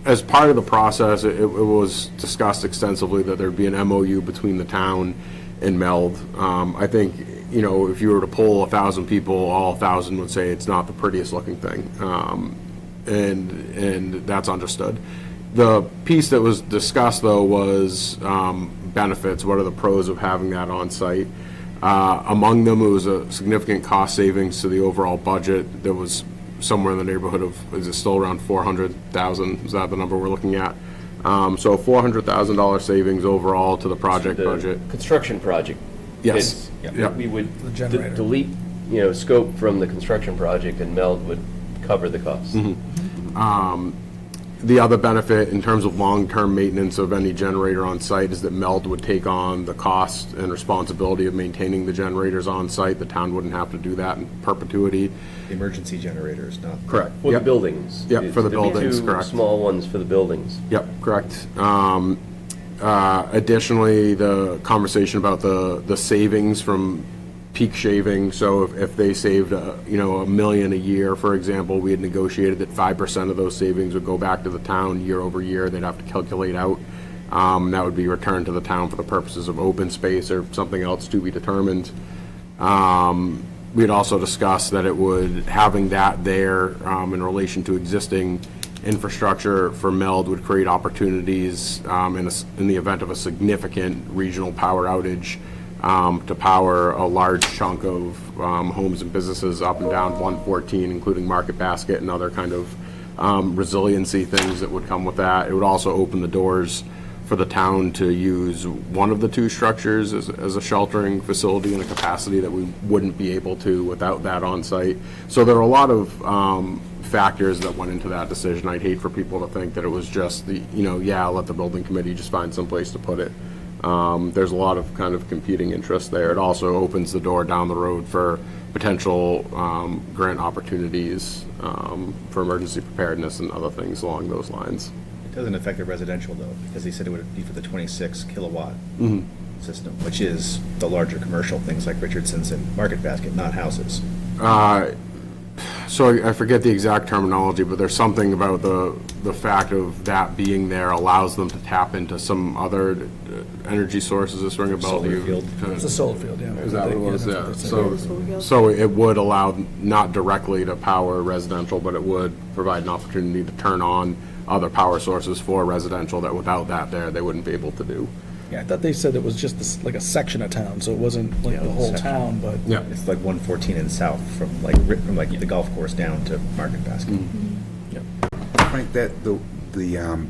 as part of the process, it was discussed extensively that there'd be an MOU between the town and MELD. I think, you know, if you were to poll 1,000 people, all 1,000 would say it's not the prettiest looking thing. And that's understood. The piece that was discussed, though, was benefits. What are the pros of having that on site? Among them, it was a significant cost savings to the overall budget. There was somewhere in the neighborhood of, is it still around 400,000? Is that the number we're looking at? So $400,000 savings overall to the project budget. Construction project. Yes. Yep. We would delete, scope from the construction project, and MELD would cover the cost. The other benefit in terms of long-term maintenance of any generator on site is that MELD would take on the cost and responsibility of maintaining the generators on site. The town wouldn't have to do that in perpetuity. Emergency generators, not. Correct. For the buildings. Yep, for the There'd be buildings, two correct. small ones for the buildings. Yep, correct. Additionally, the conversation about the savings from peak shaving. So if they saved, $1 million a year, for example, we had negotiated that 5% of those savings would go back to the town year over year. They'd have to calculate out. That would be returned to the town for the purposes of open space or something else to be determined. We'd also discussed that having that there in relation to existing infrastructure for MELD would create opportunities in the event of a significant regional power outage to power a large chunk of homes and businesses up and down 114, including Market Basket and other kind of resiliency things that would come with that. It would also open the doors for the town to use one of the two structures as a sheltering facility in a capacity that we wouldn't be able to without that on site. So there are a lot of factors that went into that decision. I'd hate for people to think that it was just let the building committee just find some place to put it. There's a lot of kind of competing interests there. It also opens the door down the road for potential grant opportunities for emergency preparedness and other things along those lines. It doesn't affect the residential, though, because they said it would be for the 26 kilowatt system, which is the larger commercial things like Richardson's and Market Basket, not houses. So I forget the exact terminology, but there's something about the fact of that being there allows them to tap into some other energy sources. This ring a bell to you? Solar field. It's a solar field, yeah. Is that what it was? Yeah. Solar So it would allow not directly to power residential, but it would provide an opportunity to turn on other power sources for residential that without that there, they wouldn't be able to do. Yeah, I thought they said it was just like a section of town, so it wasn't like the whole section. town, but. Yeah. It's like 114 in the south, from the golf course down to Market Basket. Frank, the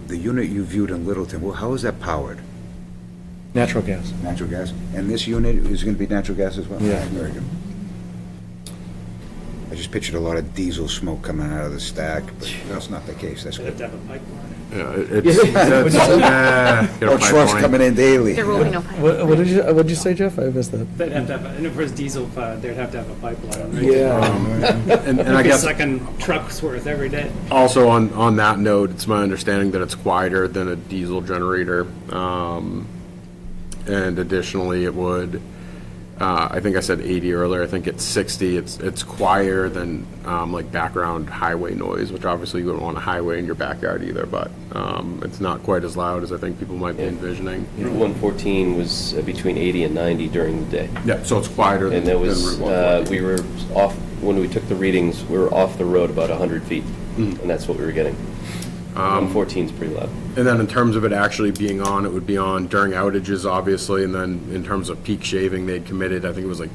unit you viewed in Littleton, well, how is that powered? Natural gas. Natural gas? And this unit is going to be natural gas as well? Yeah. Very good. I just pictured a lot of diesel smoke coming out of the stack, but that's not the case. That's They have good. to have a pipeline. No trucks coming in daily. There will be no pipeline. What'd you say, Jeff? I missed that. They'd have to have, and if it was diesel, they'd have to have a pipeline. Right? Yeah. And I guess Second truck's worth every day. also on that note, it's my understanding that it's quieter than a diesel generator. And additionally, it would, I think I said 80 earlier, I think it's 60. It's quieter than like background highway noise, which obviously you wouldn't want a highway in your backyard either, but it's not quite as loud as I think people might be envisioning. Route 114 was between 80 and 90 during the day. Yeah, so it's quieter than And there was, Route 114. we were off, when we took the readings, we were off the road about 100 feet, and that's what we were getting. 114 is pretty loud. And then in terms of it actually being on, it would be on during outages, obviously, and then in terms of peak shaving, they'd committed, I think it was like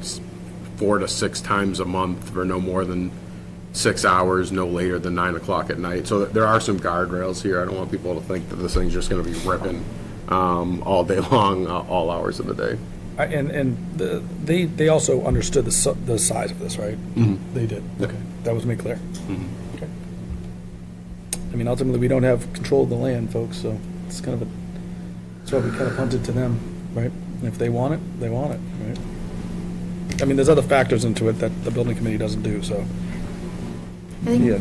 4 to 6 times a month for no more than 6 hours, no later than 9 o'clock at night. So there are some guardrails here. I don't want people to think that this thing's just going to be ripping all day long, all hours of the day. They also understood the size of this, right? They did. Okay, that was made clear. Okay. I mean, ultimately, we don't have control of the land, folks, so it's kind of that's why we kind of punted to them, right? And if they want it, they want it, right? I mean, there's other factors into it that the building committee doesn't do, so. I think Yeah,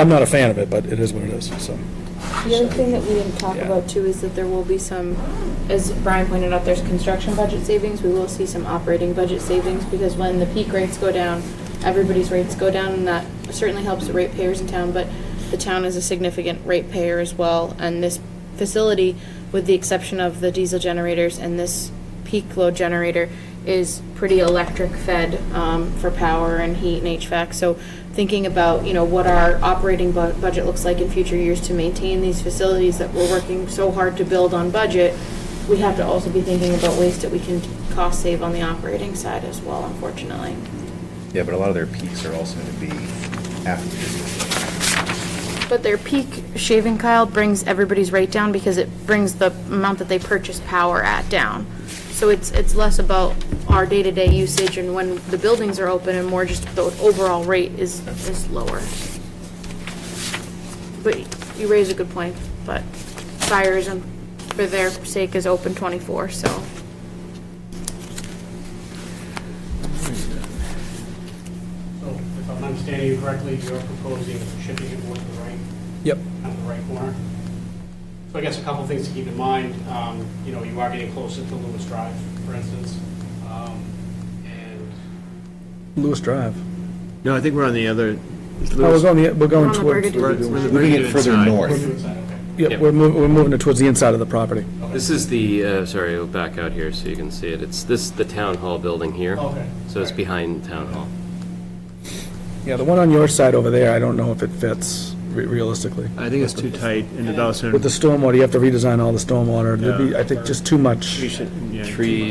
I'm not a fan of it, but it is what it is, so. The other thing that we didn't talk about too is that there will be some, as Brian pointed out, there's construction budget savings. We will see some operating budget savings because when the peak rates go down, everybody's rates go down, and that certainly helps the ratepayers in town. But the town is a significant ratepayer as well, and this facility, with the exception of the diesel generators and this peak load generator, is pretty electric fed for power and heat and HVAC. So thinking about, what our operating budget looks like in future years to maintain these facilities that we're working so hard to build on budget, we have to also be thinking about ways that we can cost save on the operating side as well, unfortunately. Yeah, but a lot of their peaks are also going to be after the But their peak shaving, Kyle, brings everybody's rate down because it brings the amount that they purchase power at down. So it's less about our day-to-day usage and when the buildings are open and more just the overall rate is lower. But you raise a good point, but fires and for their sake is open 24, so. So if I'm understanding you correctly, you're proposing shifting it more to the right? Yep. On the right corner? So I guess a couple of things to keep in mind, you are getting closer to Lewis Drive, for instance. And Lewis Drive. No, I think we're on the other. We're going on the towards. Burgundy We're side. Moving it further north. Yeah, we're moving it towards the inside of the property. This is the, sorry, we'll back out here so you can see it. It's the town hall building here. Okay. So it's behind town hall. Yeah, the one on your side over there, I don't know if it fits realistically. I think it's too tight, and it also. With the stormwater, you have to redesign all the stormwater. There'd be, I think, just too much. Trees,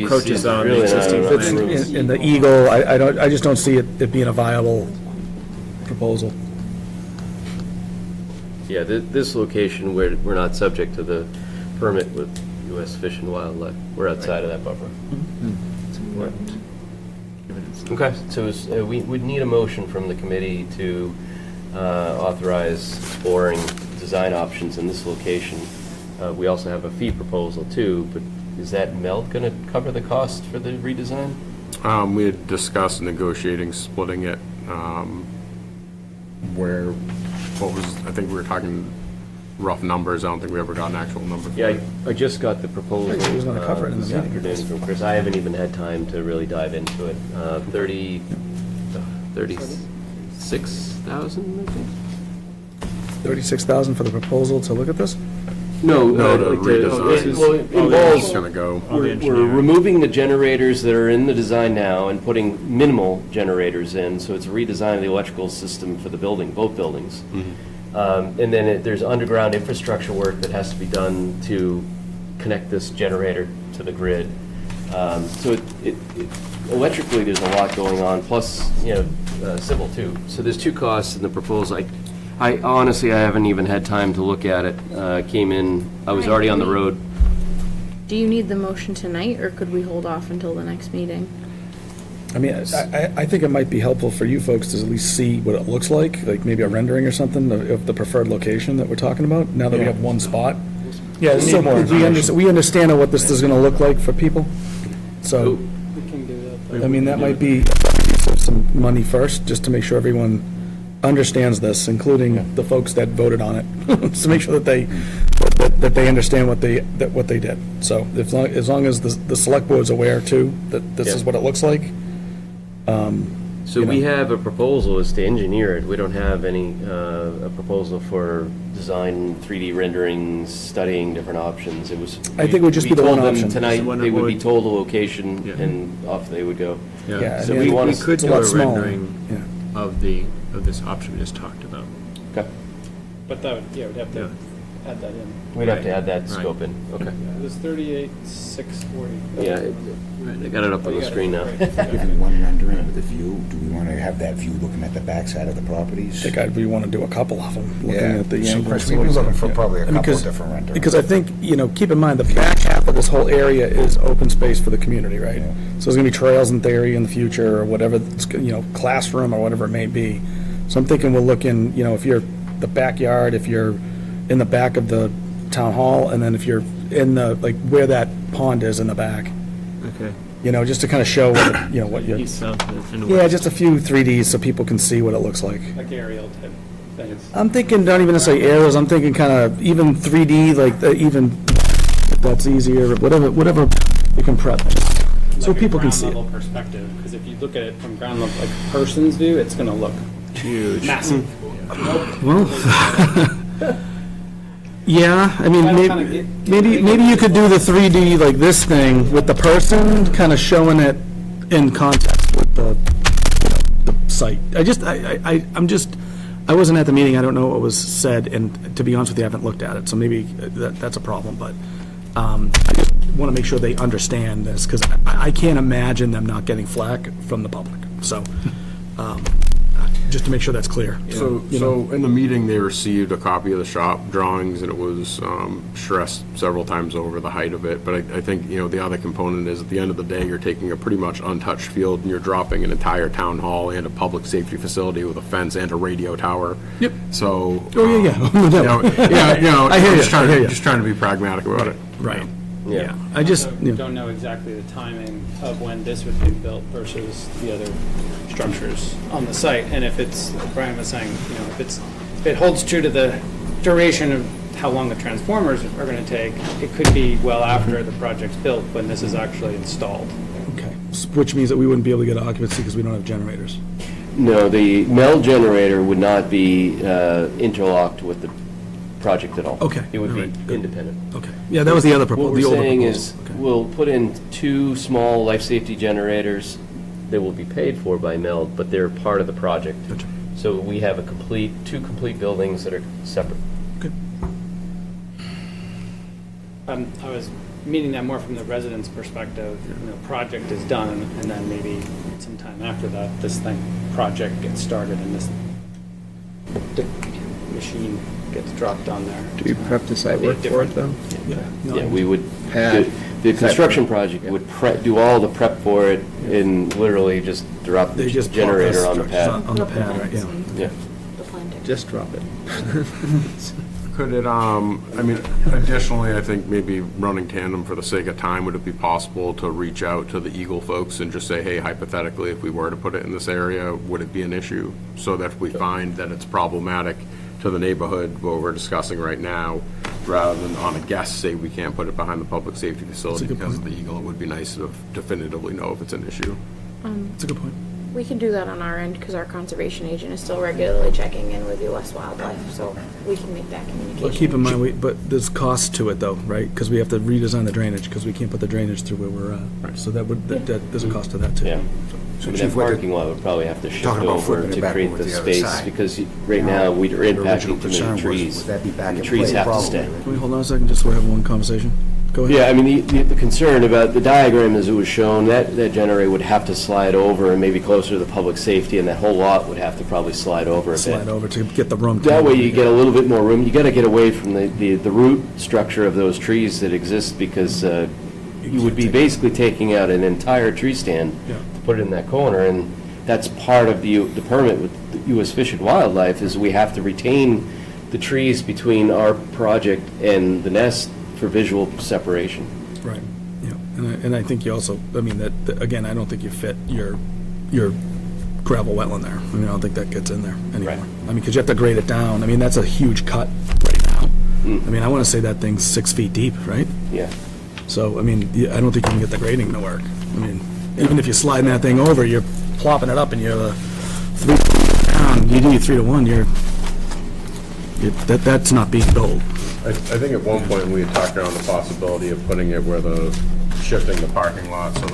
Encroaches yeah, on really the not existing enough plan. rooms. In the Eagle, I just don't see it being a viable proposal. Yeah, this location, we're not subject to the permit with U.S. Fish and Wildlife. We're outside of that buffer. It's important. Okay, so we'd need a motion from the committee to authorize exploring design options in this location. We also have a fee proposal too, but is that MELD going to cover the cost for the redesign? We had discussed negotiating, splitting it, I think we were talking rough numbers. I don't think we ever got an actual number. Yeah, I just got the proposal He was gonna cover it in the this meeting. afternoon from Chris. I haven't even had time to really dive into it. 36,000, I think? 36,000 for the proposal to look at this? No, the like redesign. well, it involves, It's gonna go. we're removing the generators that are in the design now and putting minimal generators in, so it's a redesign of the electrical system for the building, both buildings. And then there's underground infrastructure work that has to be done to connect this generator to the grid. So electrically, there's a lot going on, plus, civil too. So there's two costs in the proposal. I honestly, I haven't even had time to look at it. Came in, I was already on the road. Do you need the motion tonight, or could we hold off until the next meeting? I mean, I think it might be helpful for you folks to at least see what it looks like maybe a rendering or something of the preferred location that we're talking about, now that we have one spot. Yeah, so we understand what this is gonna look like for people, so, We can do that. I mean, that might be some money first, just to make sure everyone understands this, including the folks that voted on it, just to make sure that they understand what they did. So as long as the select board's aware too, that this is what it looks like. So we have a proposal is to engineer it. We don't have a proposal for design, 3D renderings, studying different options. It was. I think it would just be the one option. Tonight, The one they that would be would- told the location Yeah. and off they would go. Yeah, So I we mean, want We to. could It's a do lot a smaller. rendering Yeah. of this option we just talked about. Okay. But that would, we'd have to Yeah. add that in. We'd have to add that Right. scope in. Okay. It was 38,640. Yeah, I got it up on the screen now. Given one rendering with a view, do we want to have that view looking at the backside of the properties? I think we want to do a couple of them, looking Yeah. at the So, angles. Chris, we've been looking for probably a I mean, couple of 'cause- different renderings. Because I think, keep in mind, the back half of this whole area is open space for the community, right? Yeah. So there's gonna be trails in theory in the future, or whatever, classroom or whatever it may be. So I'm thinking we'll look in, if you're the backyard, if you're in the back of the town hall, and then if you're in where that pond is in the back, Okay. just to kind of show what you, East, south, and yeah, west. just a few 3Ds so people can see what it looks like. Like aerial type things. I'm thinking, not even necessarily aerials, I'm thinking kind of even 3D, even, if that's easier, whatever we can prep, so Like a people can see it. ground level perspective, because if you look at it from ground level, like a person's view, it's gonna look Huge. massive. Well, yeah, I mean, maybe you could do the 3D like this thing with the person, kind of showing it in context with the site. I wasn't at the meeting, I don't know what was said, and to be honest with you, I haven't looked at it, so maybe that's a problem, but I just want to make sure they understand this, because I can't imagine them not getting flack from the public, so, just to make sure that's clear. So in the meeting, they received a copy of the shop drawings, and it was stressed several times over the height of it. But I think, the other component is, at the end of the day, you're taking a pretty much untouched field, and you're dropping an entire town hall and a public safety facility with a fence and a radio tower. Yep. So. Oh, yeah. I hear you. Just trying to be pragmatic about it. Right. Yeah. I just, Don't know exactly the timing of when this would get built versus the other structures on the site. And if it's, like Brian was saying, if it holds true to the duration of how long the transformers are going to take, it could be well after the project's built when this is actually installed. okay, which means that we wouldn't be able to get occupancy because we don't have generators. No, the MEL generator would not be interlocked with the project at all. Okay, It would all be right, good. independent. Okay, yeah, that was the other What proposal, we're the older saying proposal. is, Okay. we'll put in 2 small life safety generators that will be paid for by MELD, but they're part of the project. Gotcha. So we have 2 complete buildings that are separate. Good. I was meaning that more from the residents' perspective. Project is done, and then maybe sometime after that, this project gets started, and the machine gets dropped on there. Do you prep the site work for it, though? Yeah, we would, Pad. the construction project would do all the prep for it and literally just drop the They just generator on the plug pad. On the pad, right, yeah. Yeah. The planting. Just drop it. Could it, additionally, I think maybe running tandem for the sake of time, would it be possible to reach out to the Eagle folks and just say, hey, hypothetically, if we were to put it in this area, would it be an issue? So that if we find that it's problematic to the neighborhood, what we're discussing right now, rather than on a guess, say we can't put it behind the public safety facility good because of point. the Eagle, it would be nice to definitively know if it's an issue. That's a good point. We can do that on our end because our conservation agent is still regularly checking in with U.S. Wildlife, so we can make that communication. But keep in mind, but there's cost to it though, right? Because we have to redesign the drainage, because we can't put the drainage through where we're at. So there's a cost to that too. Yeah. So I mean, Chief, that parking lot would probably have to shift talking about over flipping it to back create over the to the other space, side. because right now, we're The original impacting too concern many was, trees. would that be back The in trees play? have to Probably, stay. right? Can we hold on a second, just so we have one conversation? Go ahead. Yeah, I mean, the concern about the diagram as it was shown, that generator would have to slide over and maybe closer to the public safety, and that whole lot would have to probably slide over a bit. Slide over to get the room. That way you get a little bit more room. You gotta get away from the root structure of those trees that exist, because you would be basically taking out an entire tree stand Yeah. to put it in that corner, and that's part of the permit with the U.S. Fish and Wildlife, is we have to retain the trees between our project and the nest for visual separation. Right, yeah, and I think you also, I mean, that, again, I don't think you fit your gravel wetland there. I mean, I don't think that gets in there anymore. Right. I mean, because you have to grade it down. I mean, that's a huge cut right now. I mean, I want to say that thing's 6 feet deep, right? Yeah. So, I mean, I don't think you can get the grading to work. I mean, even if you're sliding that thing over, you're plopping it up and you're 3 down, you do 3 to 1, that's not being built. I think at one point, we had talked around the possibility of putting it where shifting the parking lot, so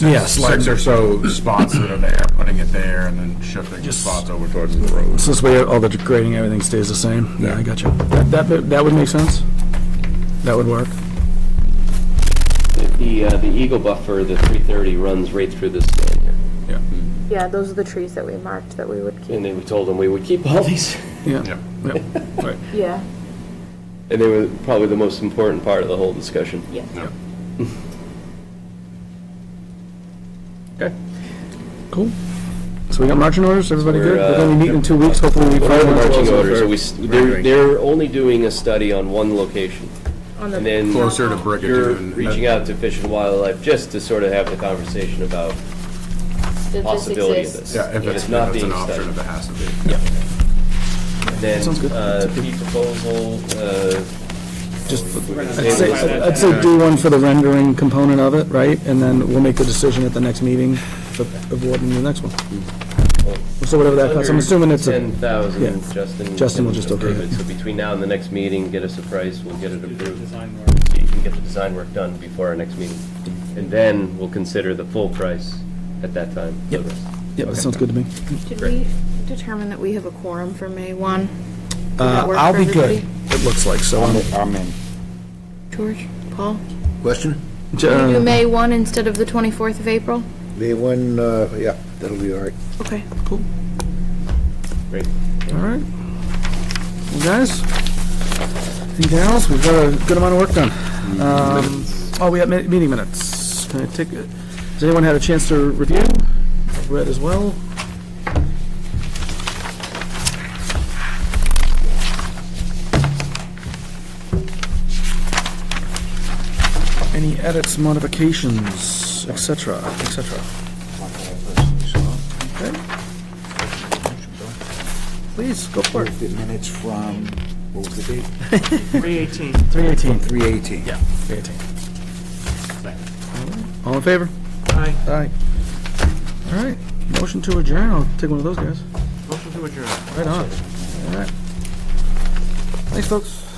Yeah, six or so spots that are there, putting it there, and then shifting the spots over towards the road. So this way, all the grading, everything stays the same? Yeah, I got you. That would make sense? That would work? The Eagle buffer, the 330, runs right through this stand here. Yeah. Yeah, those are the trees that we marked that we would keep. And then we told them we would keep all these. Yeah. Yep. Yep, right. Yeah. And they were probably the most important part of the whole discussion. Yeah. Yep. Okay. Cool. So we got marching orders, everybody We're, good? We're going to be meeting in 2 weeks, hopefully we What are the finalize marching also orders? for- They're only doing a study on one location. On the And then Closer to Brickett. you're and- reaching out to Fish and Wildlife just to sort of have the conversation about Does this possibility of exist? this. Yeah, if it's not an being option, studied. if it has to be. Then, Sounds good. key proposal, Just, We're gonna I'd simplify that say down. do one for the rendering component of it, right? And then we'll make the decision at the next meeting of awarding the next one. We'll so whatever that costs, I'm assuming it's a, 10,000, yeah. Justin. Justin will can just okay approve it. So between now and the next meeting, get us a price, we'll get it approved. Design work. So you can get the design work done before our next meeting. And then we'll consider the full price at that time. for Yep. the rest. yeah, that sounds good to me. Did we determine that we have a quorum for May 1? Does that work I'll for be good, everybody? it looks like, so. I'm in. George, Paul? Question? Can we do May 1 instead of the 24th of April? May 1, yeah, that'll be all right. Okay. Cool. Great. All right. Well, guys, anything else? We've got a good amount of work done. Oh, we have meeting minutes. Can I take, has anyone had a chance to review? I've read as well. Any edits, modifications, et cetera, et cetera? Okay. Please, go for it. The minutes from, what was the date? 318. 318. 3:18. Yeah, 318. All in favor? Aye. Aye. All right, motion to adjourn, I'll take one of those guys. Motion to adjourn. Right on. All right. Thanks, folks.